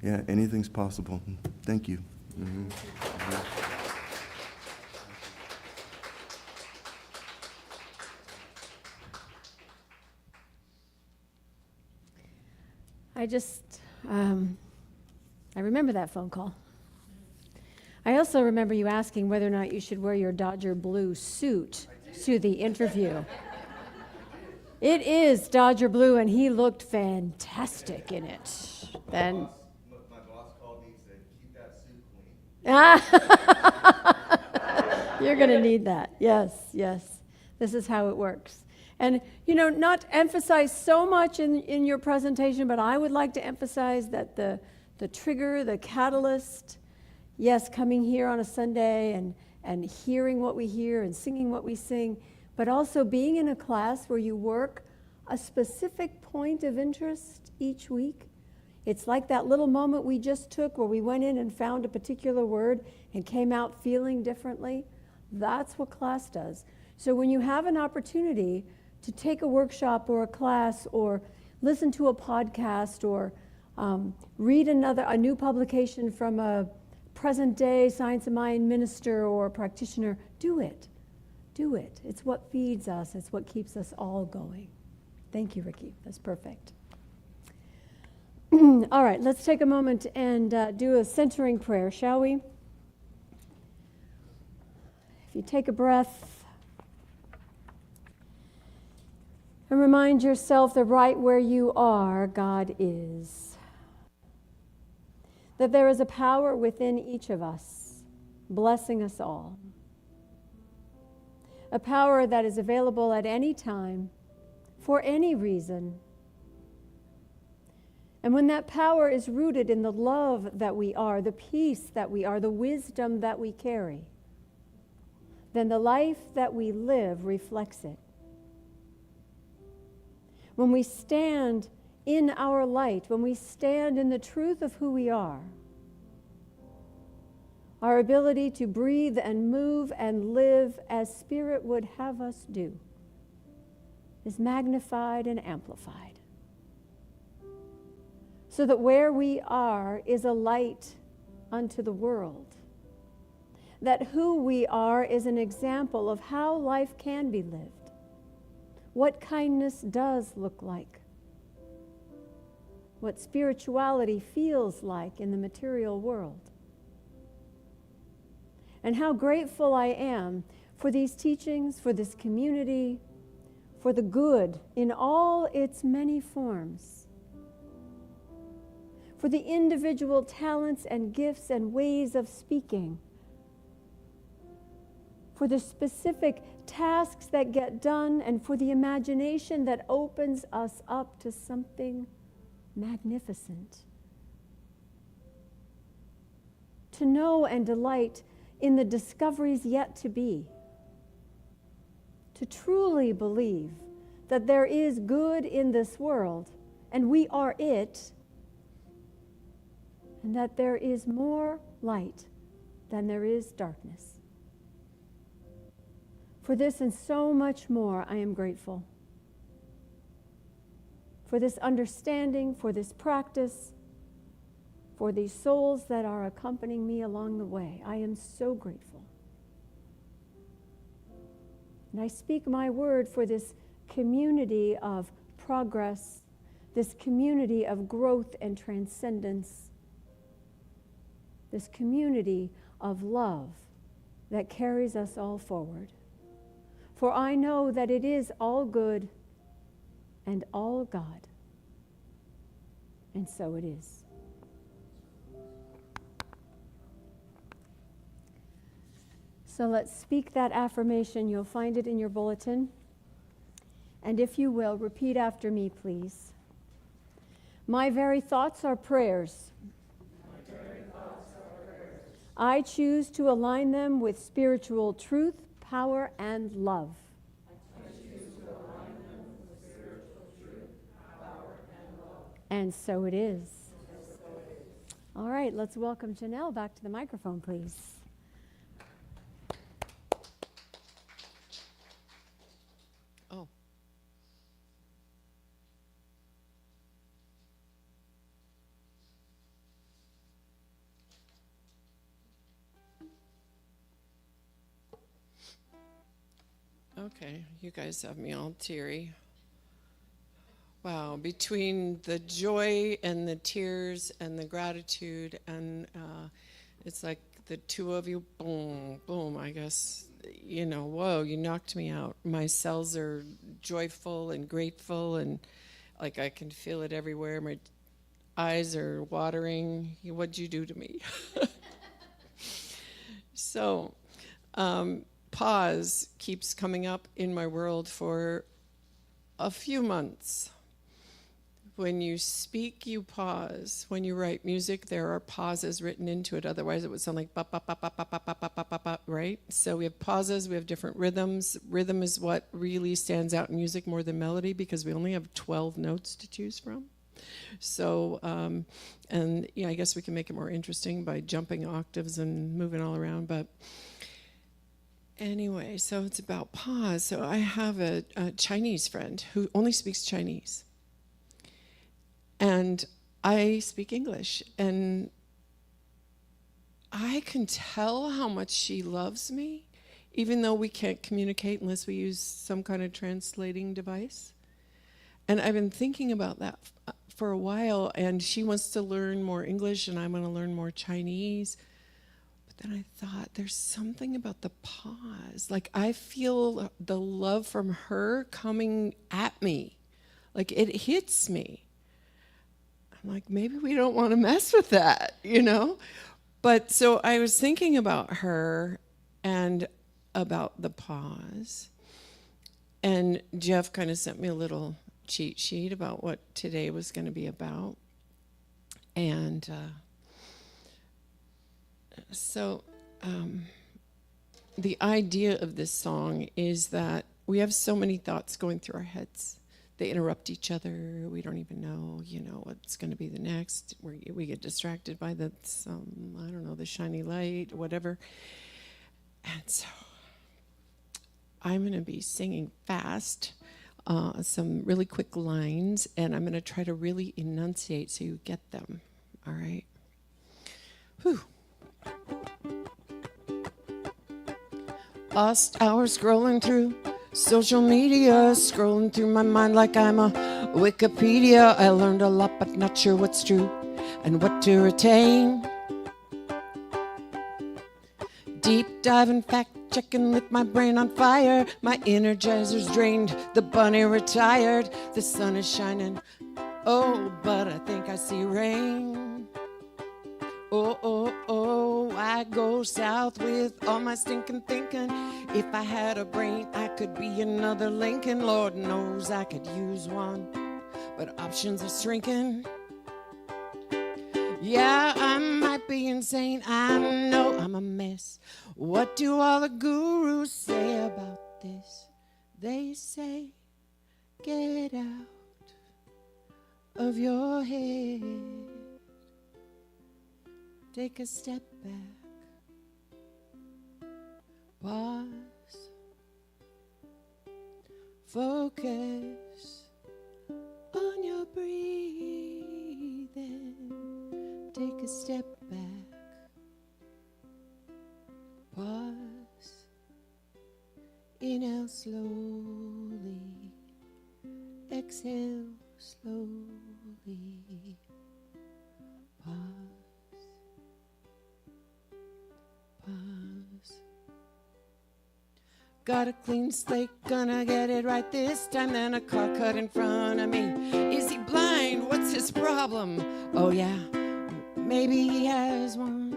yeah, anything's possible. Thank you. Mm-hmm. I remember that phone call. I also remember you asking whether or not you should wear your Dodger blue suit to the interview. It is Dodger blue, and he looked fantastic in it. Then My boss called me and said, keep that suit clean. you're going to need that. Yes, yes. This is how it works. And, you know, not to emphasize so much in your presentation, but I would like to emphasize that the trigger, the catalyst, yes, coming here on a Sunday and hearing what we hear and singing what we sing, but also being in a class where you work a specific point of interest each week. It's like that little moment we just took where we went in and found a particular word and came out feeling differently. That's what class does. So when you have an opportunity to take a workshop or a class or listen to a podcast or read a new publication from a present-day science of mind minister or practitioner, do it. Do it. It's what feeds us. It's what keeps us all going. Thank you, Ricky. That's perfect. All right, let's take a moment and do a centering prayer, shall we? If you take a breath and remind yourself that right where you are, God is. That there is a power within each of us, blessing us all. A power that is available at any time, for any reason. And when that power is rooted in the love that we are, the peace that we are, the wisdom that we carry, then the life that we live reflects it. When we stand in our light, when we stand in the truth of who we are, our ability to breathe and move and live as Spirit would have us do is magnified and amplified. So that where we are is a light unto the world. That who we are is an example of how life can be lived. What kindness does look like. What spirituality feels like in the material world. And how grateful I am for these teachings, for this community, for the good in all its many forms, for the individual talents and gifts and ways of speaking, for the specific tasks that get done, and for the imagination that opens us up to something magnificent. To know and delight in the discoveries yet to be. To truly believe that there is good in this world, and we are it, and that there is more light than there is darkness. For this and so much more, I am grateful. For this understanding, for this practice, for these souls that are accompanying me along the way. I am so grateful. And I speak my word for this community of progress, this community of growth and transcendence, this community of love that carries us all forward. For I know that it is all good and all God. And so it is. So let's speak that affirmation. You'll find it in your bulletin. And if you will, repeat after me, please. My very thoughts are prayers. I choose to align them with spiritual truth, power, and love. And so it is. All right, let's welcome Janelle back to the microphone, please. Oh. Okay, you guys have me all teary. Wow, between the joy and the tears and the gratitude, and it's like the two of you, boom, boom, I guess, you know, whoa, you knocked me out. My cells are joyful and grateful, and like I can feel it everywhere. My eyes are watering. What'd you do to me? So, pause keeps coming up in my world for a few months. When you speak, you pause. When you write music, there are pauses written into it. Otherwise, it would sound like ba ba ba ba ba ba ba ba ba ba ba, right? So we have pauses. We have different rhythms. Rhythm is what really stands out in music more than melody because we only have 12 notes to choose from. So, and yeah, I guess we can make it more interesting by jumping octaves and moving all around. But anyway, so it's about pause. So I have a Chinese friend who only speaks Chinese. And I speak English, and I can tell how much she loves me, even though we can't communicate unless we use some kind of translating device. And I've been thinking about that for a while, and she wants to learn more English, and I want to learn more Chinese. But then I thought, there's something about the pause. Like, I feel the love from her coming at me. Like, it hits me. Like, maybe we don't want to mess with that, you know? But so I was thinking about her and about the pause. And Jeff kind of sent me a little cheat sheet about what today was going to be about. And so the idea of this song is that we have so many thoughts going through our heads. They interrupt each other. We don't even know, you know, what's going to be the next. We get distracted by the, I don't know, the shiny light, whatever. And so I'm going to be singing fast, some really quick lines, and I'm going to try to really enunciate so you get them. All right? Whew. Lost hours scrolling through social media, scrolling through my mind like I'm a Wikipedia. I learned a lot, but not sure what's true and what to retain. Deep diving, fact checking, lit my brain on fire. My energizer's drained, the bunny retired. The sun is shining, oh, but I think I see rain. Oh, oh, oh, I go south with all my stinking thinking. If I had a brain, I could be another Lincoln. Lord knows I could use one, but options are shrinking. Yeah, I might be insane, I know I'm a mess. What do all the gurus say about this? They say, get out of your head. Take a step back, pause, focus on your breathing. Take a step back, pause, inhale slowly, exhale slowly, pause. Pause. Got a clean slate, gonna get it right this time. Then a car cut in front of me. Is he blind? What's his problem? Oh yeah, maybe he has one.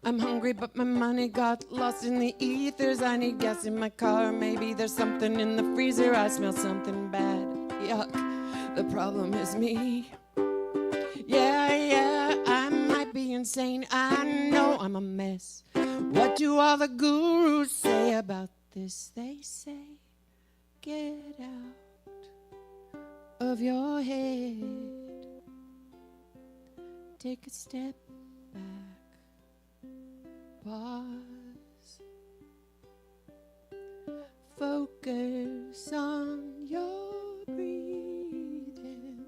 I'm hungry, but my money got lost in the ethers. I need gas in my car. Maybe there's something in the freezer. I smell something bad. Yuck. The problem is me. Yeah, I might be insane. I know I'm a mess. What do all the gurus say about this? They say, get out of your head. Take a step back. Pause. Focus on your breathing.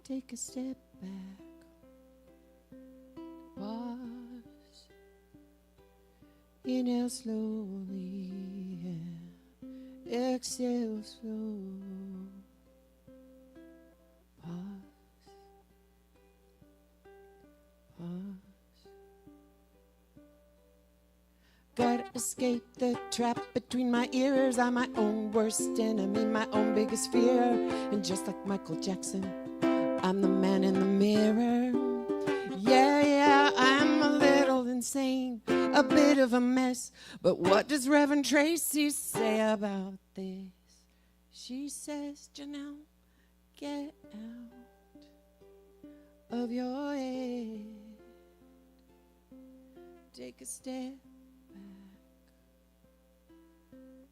Take a step back. Pause. Inhale slowly. Exhale slow. Pause. Pause. Gotta escape the trap between my ears. I'm my own worst enemy, my own biggest fear. And just like Michael Jackson, I'm the man in the mirror. Yeah, I'm a little insane, a bit of a mess. But what does Reverend Tracy say about this? She says, Janelle, get out of your head. Take a step back.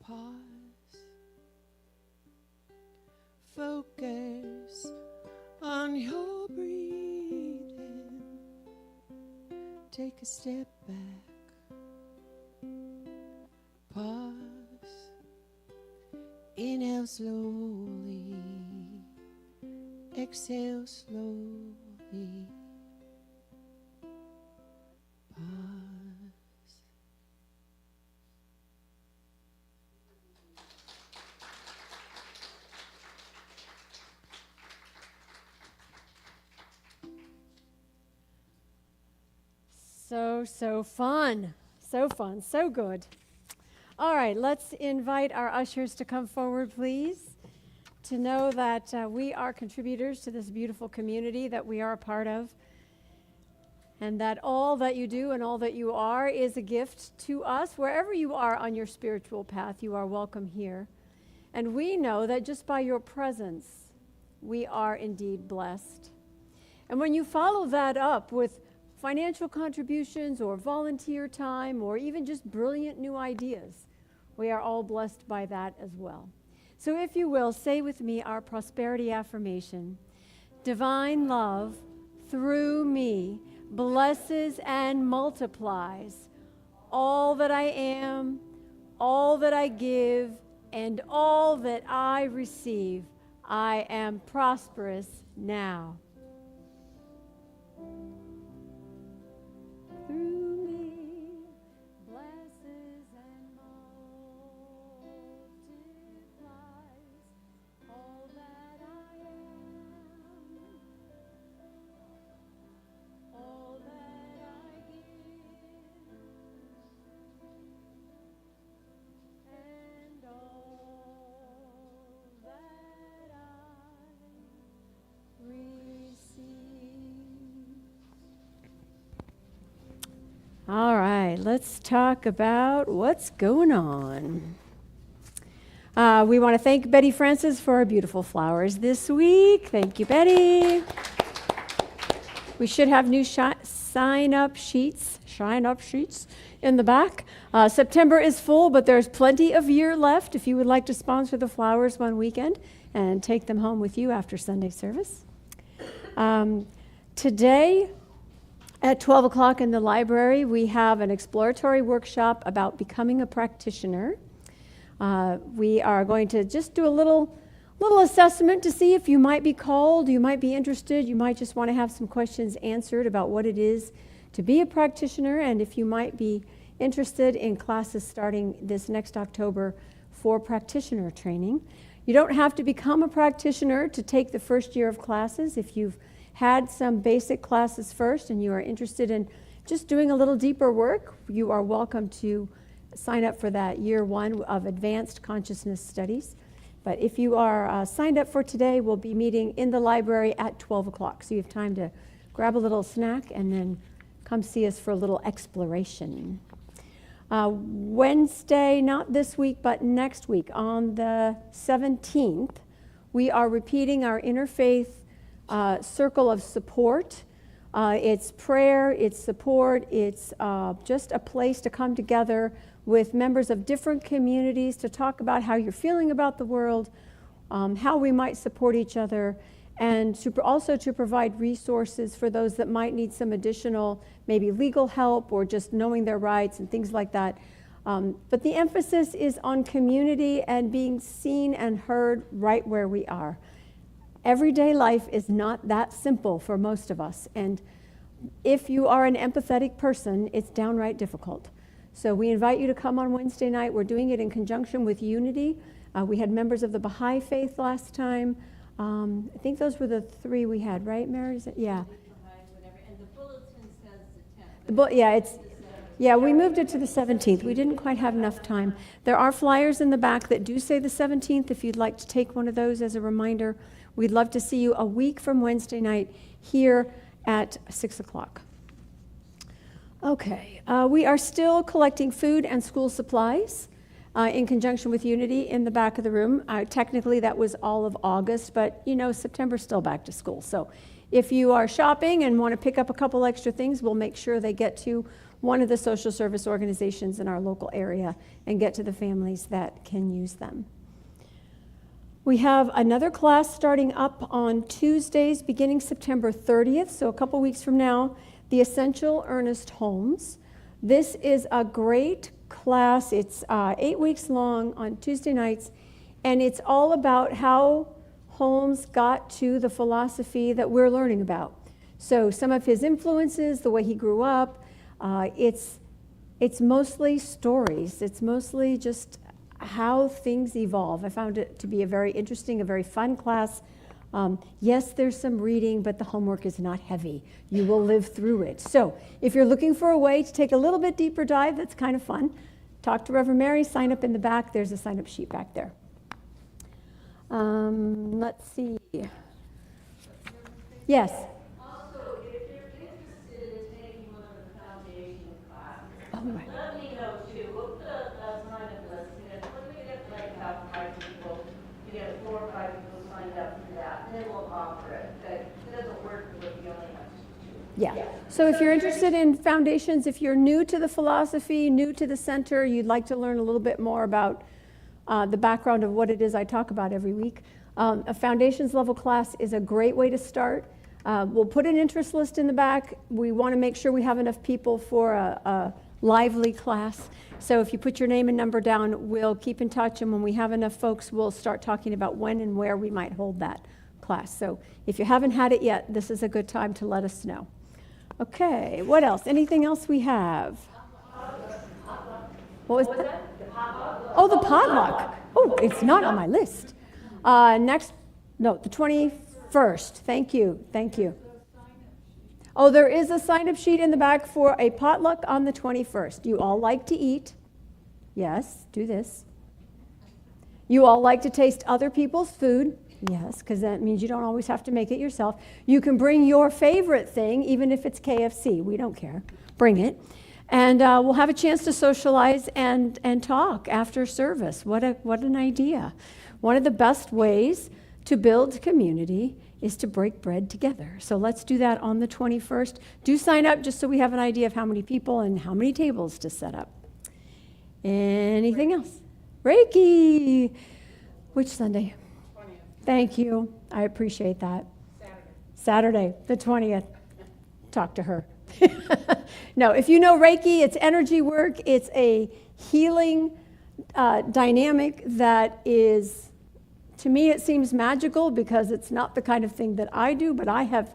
Pause. Focus on your breathing. Take a step back. Pause. Inhale slowly. Exhale slowly. Pause. So fun. So fun. So good. All right, let's invite our ushers to come forward, please, to know that we are contributors to this beautiful community that we are a part of, and that all that you do and all that you are is a gift to us. Wherever you are on your spiritual path, you are welcome here. And we know that just by your presence, we are indeed blessed. And when you follow that up with financial contributions or volunteer time or even just brilliant new ideas, we are all blessed by that as well. So if you will, say with me our prosperity affirmation. Divine love through me blesses and multiplies all that I am, all that I give, and all that I receive. I am prosperous now. Through me blesses and multiplies all that I am, all that I give, and all that I receive. All right, let's talk about what's going on. We want to thank Betty Francis for our beautiful flowers this week. Thank you, Betty. We should have new sign-up sheets in the back. September is full, but there's plenty of year left if you would like to sponsor the flowers one weekend and take them home with you after Sunday service. Today, at 12 o'clock in the library, we have an exploratory workshop about becoming a practitioner. We are going to just do a little assessment to see if you might be called, you might be interested, you might just want to have some questions answered about what it is to be a practitioner, and if you might be interested in classes starting this next October for practitioner training. You don't have to become a practitioner to take the first year of classes. If you've had some basic classes first and you are interested in just doing a little deeper work, you are welcome to sign up for that year one of advanced consciousness studies. But if you are signed up for today, we'll be meeting in the library at 12 o'clock. So you have time to grab a little snack and then come come see us for a little exploration. Wednesday, not this week, but next week, on the 17th, we are repeating our interfaith circle of support. It's prayer, it's support, it's just a place to come together with members of different communities to talk about how you're feeling about the world, how we might support each other, and also to provide resources for those that might need some additional, maybe legal help or just knowing their rights and things like that. But the emphasis is on community and being seen and heard right where we are. Everyday life is not that simple for most of us, and if you are an empathetic person, it's downright difficult. So we invite you to come on Wednesday night. We're doing it in conjunction with Unity. We had members of the Baha'i faith last time. I think those were the three we had, right, Mary? Yeah. And the bulletin says the 10th. Yeah, we moved it to the 17th. We didn't quite have enough time. There are flyers in the back that do say the 17th. If you'd like to take one of those as a reminder, we'd love to see you a week from Wednesday night here at 6 o'clock. Okay, we are still collecting food and school supplies in conjunction with Unity in the back of the room. Technically, that was all of August, but you know, September's still back to school. So if you are shopping and want to pick up a couple extra things, we'll make sure they get to one of the social service organizations in our local area and get to the families that can use them. We have another class starting up on Tuesdays beginning September 30th, so a couple weeks from now, the Essential Ernest Holmes. This is a great class. It's 8 weeks long on Tuesday nights, and it's all about how Holmes got to the philosophy that we're learning about. So some of his influences, the way he grew up, it's mostly stories. It's mostly just how things evolve. I found it to be a very interesting, a very fun class. Yes, there's some reading, but the homework is not heavy. You will live through it. So if you're looking for a way to take a little bit deeper dive that's kind of fun, talk to Reverend Mary, sign up in the back. There's a sign-up sheet back there. Let's see. Yes? Also, if you're interested in taking one of the foundation classes, Oh, right. let me know too. We'll put a sign-up list in. When we get like about 5 people, you get 4 or 5 people signed up for that, and then we'll offer it. It doesn't work with you only have 2. Yeah. So if you're interested in foundations, if you're new to the philosophy, new to the center, you'd like to learn a little bit more about the background of what it is I talk about every week, a foundations level class is a great way to start. We'll put an interest list in the back. We want to make sure we have enough people for a lively class. So if you put your name and number down, we'll keep in touch, and when we have enough folks, we'll start talking about when and where we might hold that class. So if you haven't had it yet, this is a good time to let us know. Okay, what else? Anything else we have? What was that? Oh, the potluck. Oh, it's not on my list. The 21st. Thank you. Oh, there is a sign-up sheet in the back for a potluck on the 21st. You all like to eat. Yes, do this. You all like to taste other people's food. Yes, because that means you don't always have to make it yourself. You can bring your favorite thing, even if it's KFC. We don't care. Bring it. And we'll have a chance to socialize and talk after service. What an idea. One of the best ways to build community is to break bread together. So let's do that on the 21st. Do sign up just so we have an idea of how many people and how many tables to set up. Anything else? Reiki. Which Sunday? 20th. Thank you. I appreciate that. Saturday, the 20th. Talk to her. No, if you know Reiki, it's energy work. It's a healing dynamic that is, to me, it seems magical because it's not the kind of thing that I do, but I have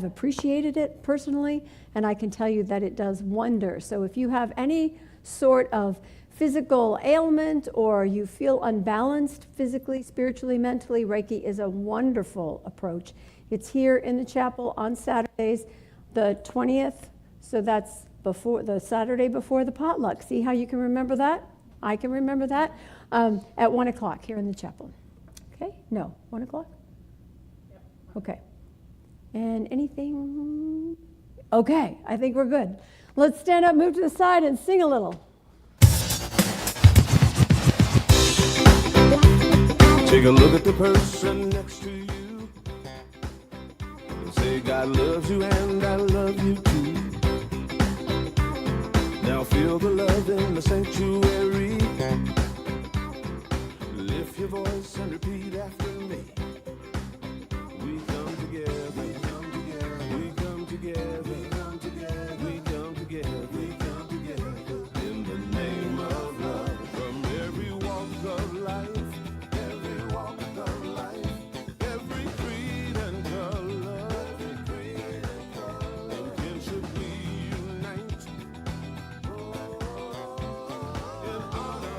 appreciated it personally, and I can tell you that it does wonders. So if you have any sort of physical ailment or you feel unbalanced physically, spiritually, mentally, Reiki is a wonderful approach. It's here in the chapel on Saturdays, the 20th, so that's before the Saturday before the potluck. See how you can remember that? I can remember that. At 1 o'clock here in the chapel. Okay? No, 1 o'clock? Yep. Okay. And anything? Okay, I think we're good. Let's stand up, move to the side, and sing a little. Take a look at the person next to you and say, God loves you and I love you too. Now feel the love in the sanctuary. Lift your voice and repeat after me. We come together, we come together, we come together, we come together, we come together, we come together in the name of love. From every walk of life, every walk of life, every creed and color, in kinship we unite in honor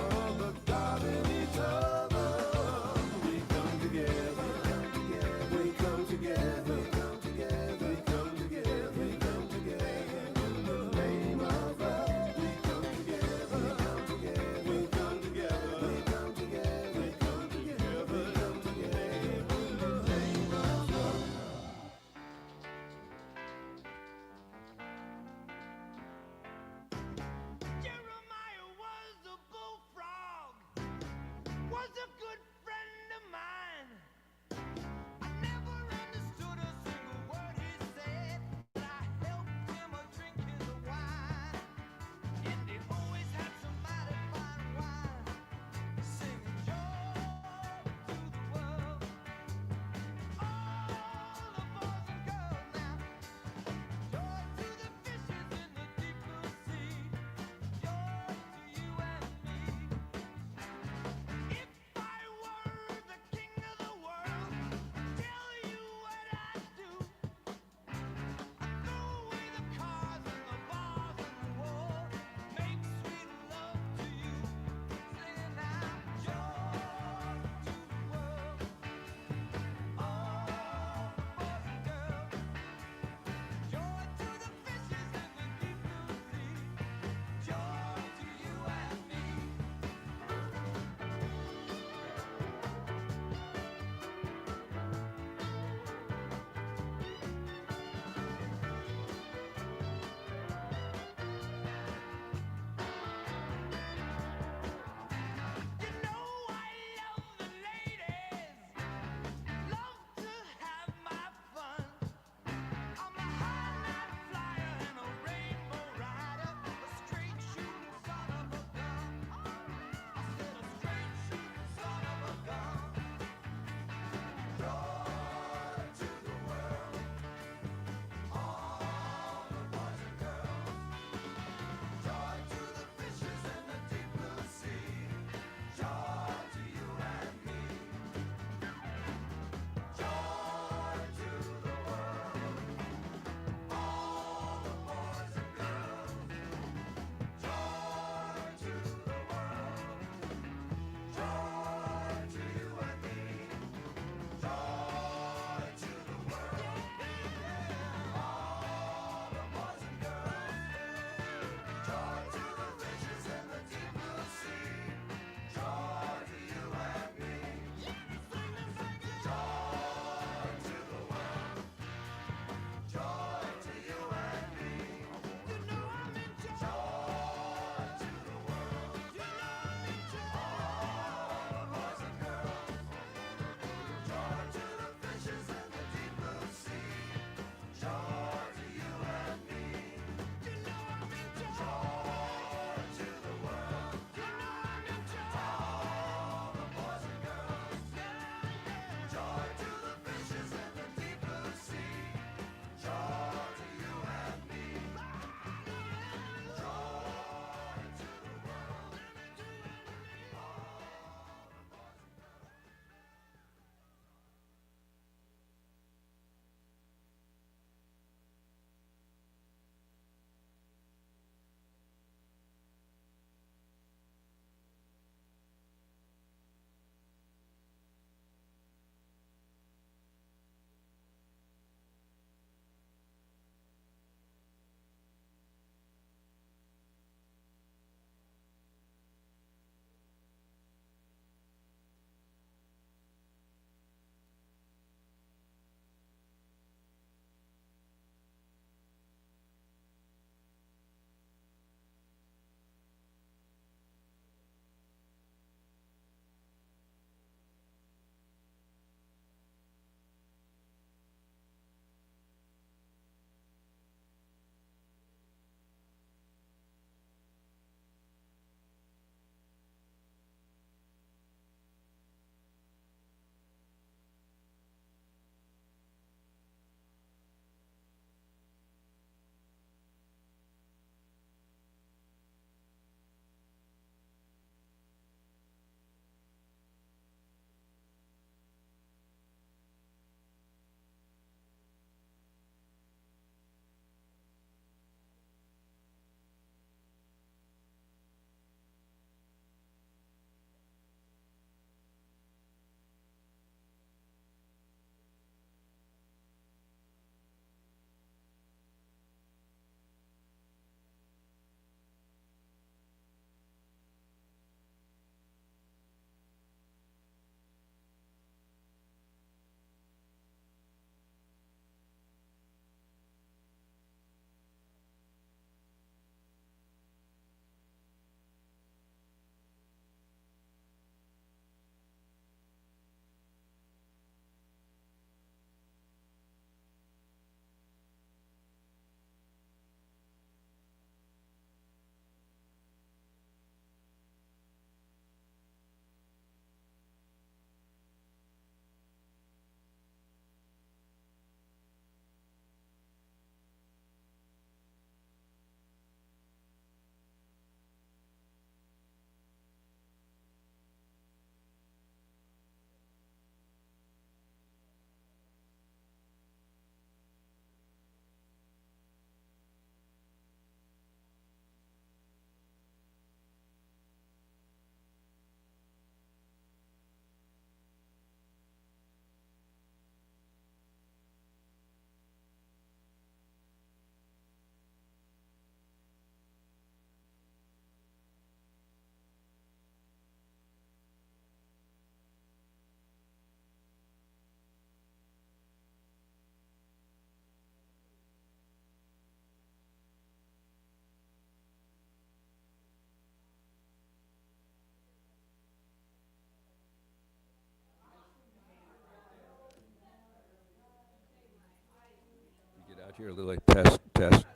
out here a little like test, test,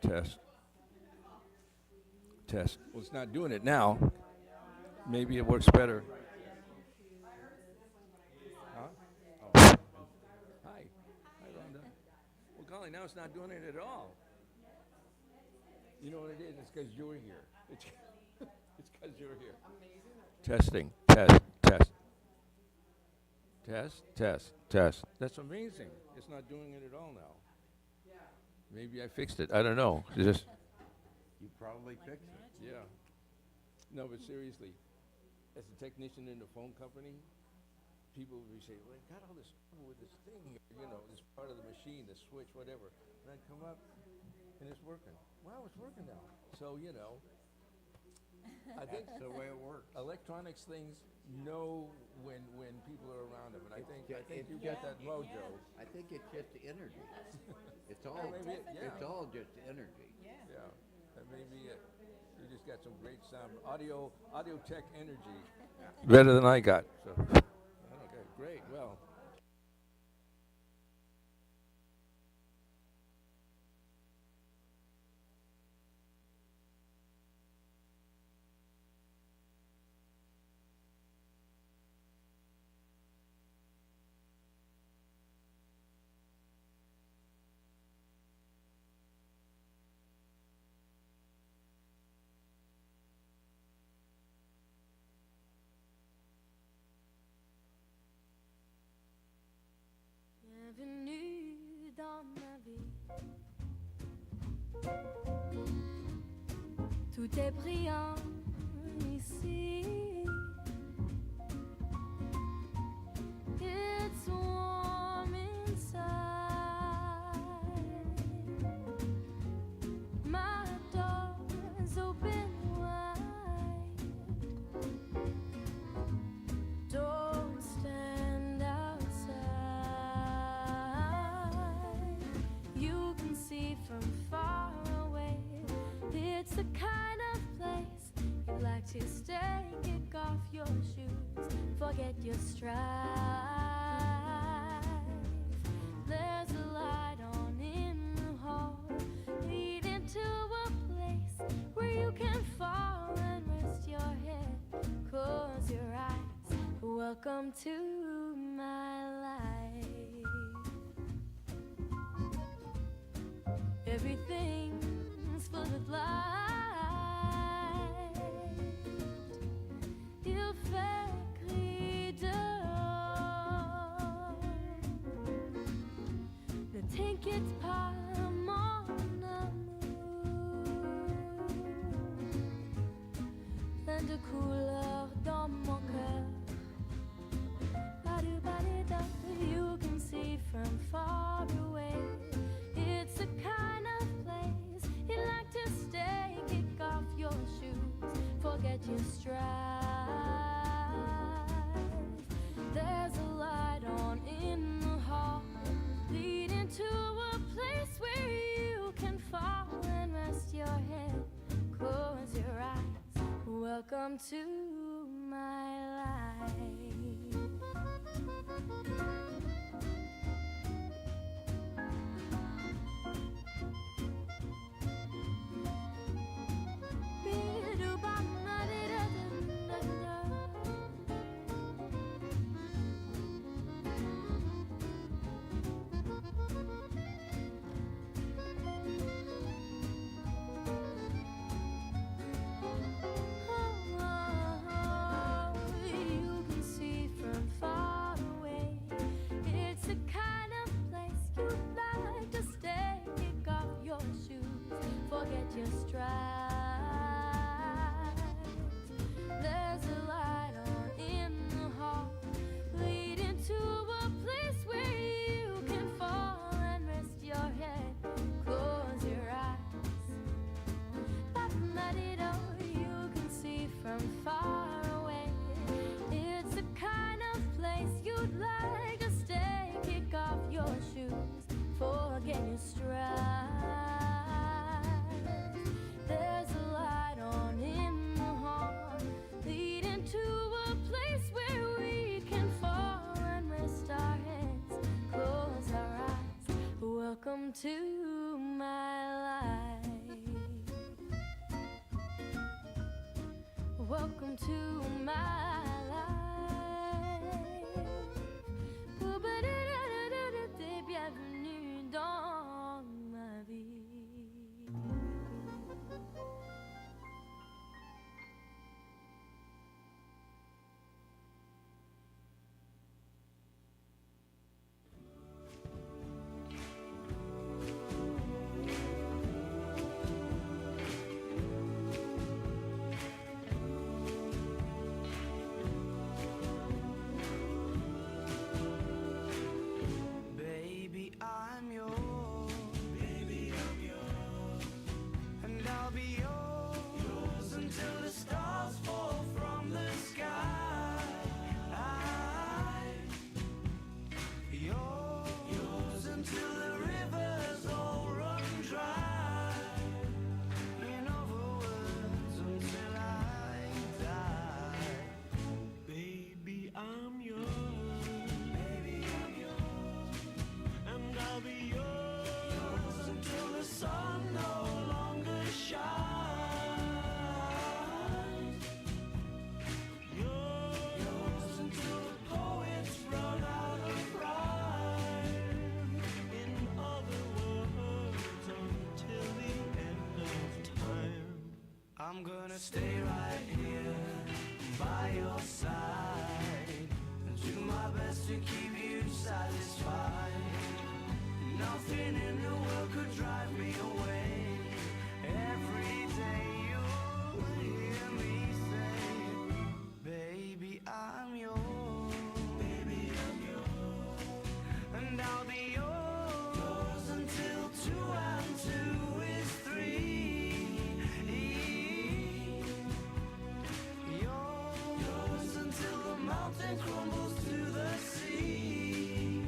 test, test. Well, it's not doing it now. Maybe it works better. Huh? Oh. Hi. Hi, Rhonda. Well, golly, now it's not doing it at all. You know what it is? It's because you're here. It's because you're here. Testing, test, test. Test, test, test. That's amazing. It's not doing it at all now. Maybe I fixed it. I don't know. It's just, You probably fixed it. yeah. No, but seriously, as a technician in the phone company, people would say, well, I got all this trouble with this thing here, you know, this part of the machine, the switch, whatever. And I'd come up, and it's working. Wow, it's working now. So, you know, I think That's the way it works. electronics things know when people are around them, and I think you get that mojo. I think it's just energy. It's all, maybe yeah. it's all just energy. Yeah, that may be it. You just got some great sound, audio tech energy, better than I got. So, okay, great. Well. Bienvenue dans ma vie. Tout est brillant ici. It's warm inside. My door's open wide. Don't stand outside. You can see from far away. It's the kind of place you like to stay. Kick off your shoes, forget your strife. There's a light on in the hall, leading to a place where you can fall and rest your head. Close your eyes. Welcome to my life. Everything's full of light. Il fait gris dehors. Ne t'inquiète pas, mon amour. Plein de couleurs dans mon cœur. You can see from far away. It's the kind of place you like to stay. Kick off your shoes, forget your strife. There's a light on in the hall, leading to a place where you can fall and rest your head. Close your eyes. Welcome to my life. You can see from far away. It's the kind of place you'd like to stay. Kick off your shoes, forget your strife. There's a light on in the hall, leading to a place where you can fall and rest your head. Close your eyes. You can see from far away. It's the kind of place you'd like to stay. Kick off your shoes, forget your strife. There's a light on in the hall, leading to a place where we can fall and rest our heads. Close our eyes. Welcome Welcome to my life. Welcome to my life. Bienvenue dans ma vie. Baby, I'm yours. Baby, I'm yours. And I'll be yours until the stars fall from the sky. Yours until the rivers all run dry. In other words, until I die. Baby, I'm yours. Baby, I'm yours. And I'll be yours until the sun no longer shines. Yours until the poets run out of rhyme. In other words, until the end of time. I'm gonna stay right here by your side and do my best to keep you satisfied. Nothing in the world could drive me away. Every day you'll hear me say, baby, I'm yours. Baby, I'm yours. And I'll be yours until 2 and 2 is 3. Yours until the mountain crumbles to the sea.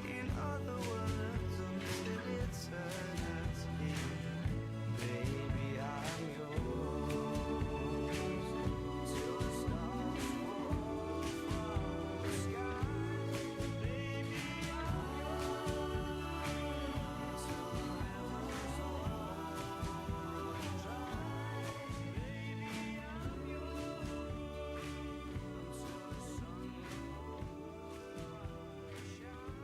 In other words, until eternity, baby, I'm yours. Till the stars fall from the sky, baby, I'm yours. Till the rivers all run dry, baby, I'm yours. Until the sun no longer shines.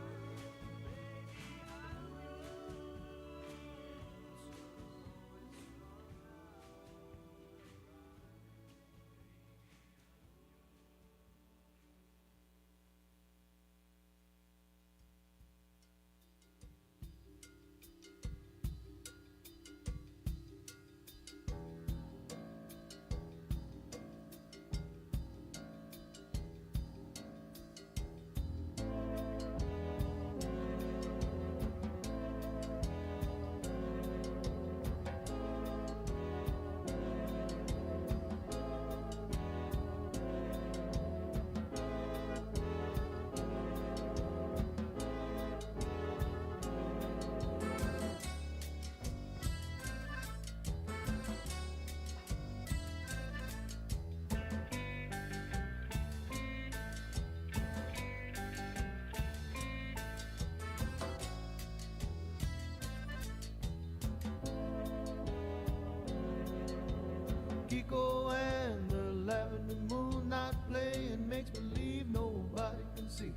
Kiko and the lavender moon not playing makes believe nobody can see.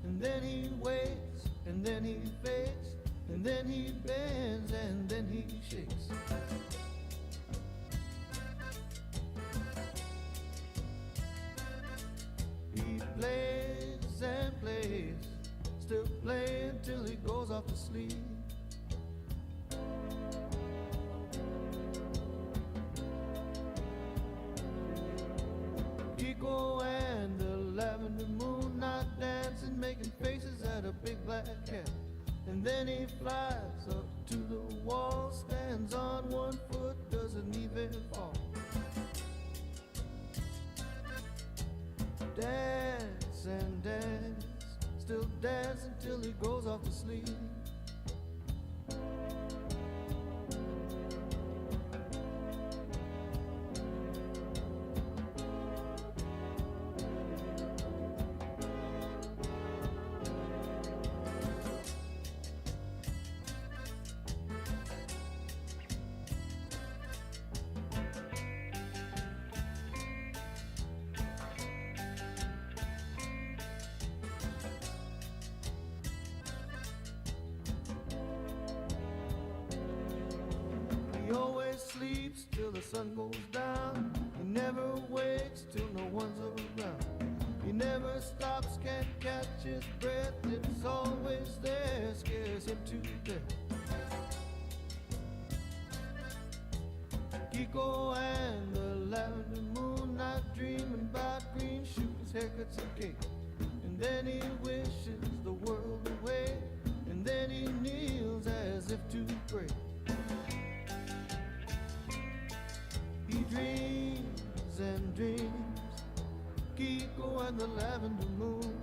And then he waits, and then he fades, and then he bends, and then he shakes. He plays and plays, still playing till he goes off to sleep. Kiko and the lavender moon not dancing, making faces at a big black cat. And then he flies up to the wall, stands on one foot, doesn't even fall. Dance and dance, still dance until he goes off to sleep. till the sun goes down. He never waits till no one's around. He never stops, can't catch his breath. It's always there, scares him to death. Kiko and the lavender moon, not dreaming about green shoes, haircuts and cake. And then he wishes the world away, and then he kneels as if to pray. He dreams and dreams, Kiko and the lavender moon.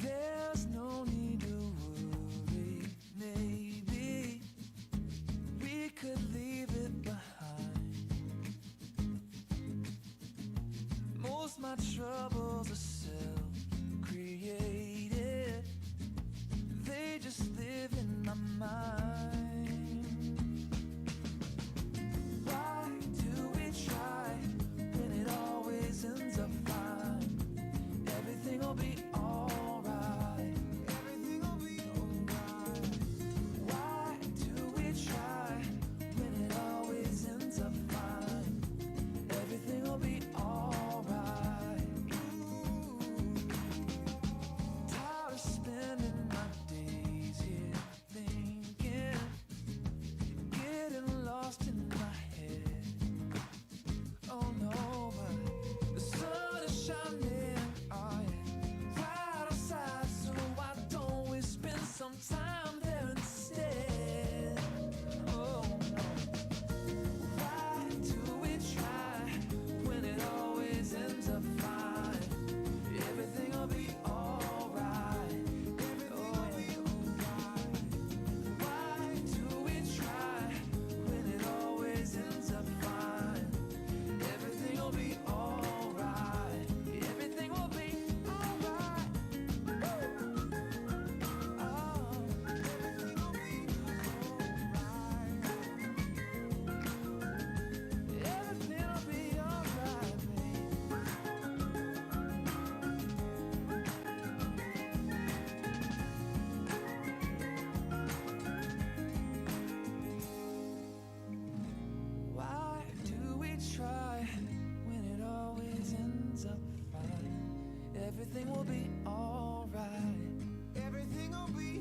There's no need to worry, maybe we could leave it behind. Most my troubles are self-created, they just live in my mind. Why do we try when it always ends up fine? Everything will be alright. Everything will be alright. Why do we try when it always ends up fine? Everything will be alright. Tired of spending my days here thinking, getting lost in my head. Oh no, but the sun is shining, oh yeah, right outside, so why don't we spend some time there instead? Oh no, why do we try when it always ends up fine? Everything will be alright. Everything will be alright. Why do we try when it always ends up fine? Everything will be alright. Everything will be alright. Oh, everything will be alright. Everything will be alright, babe. Why do we try when it always ends up fine? Everything will be alright. Everything will be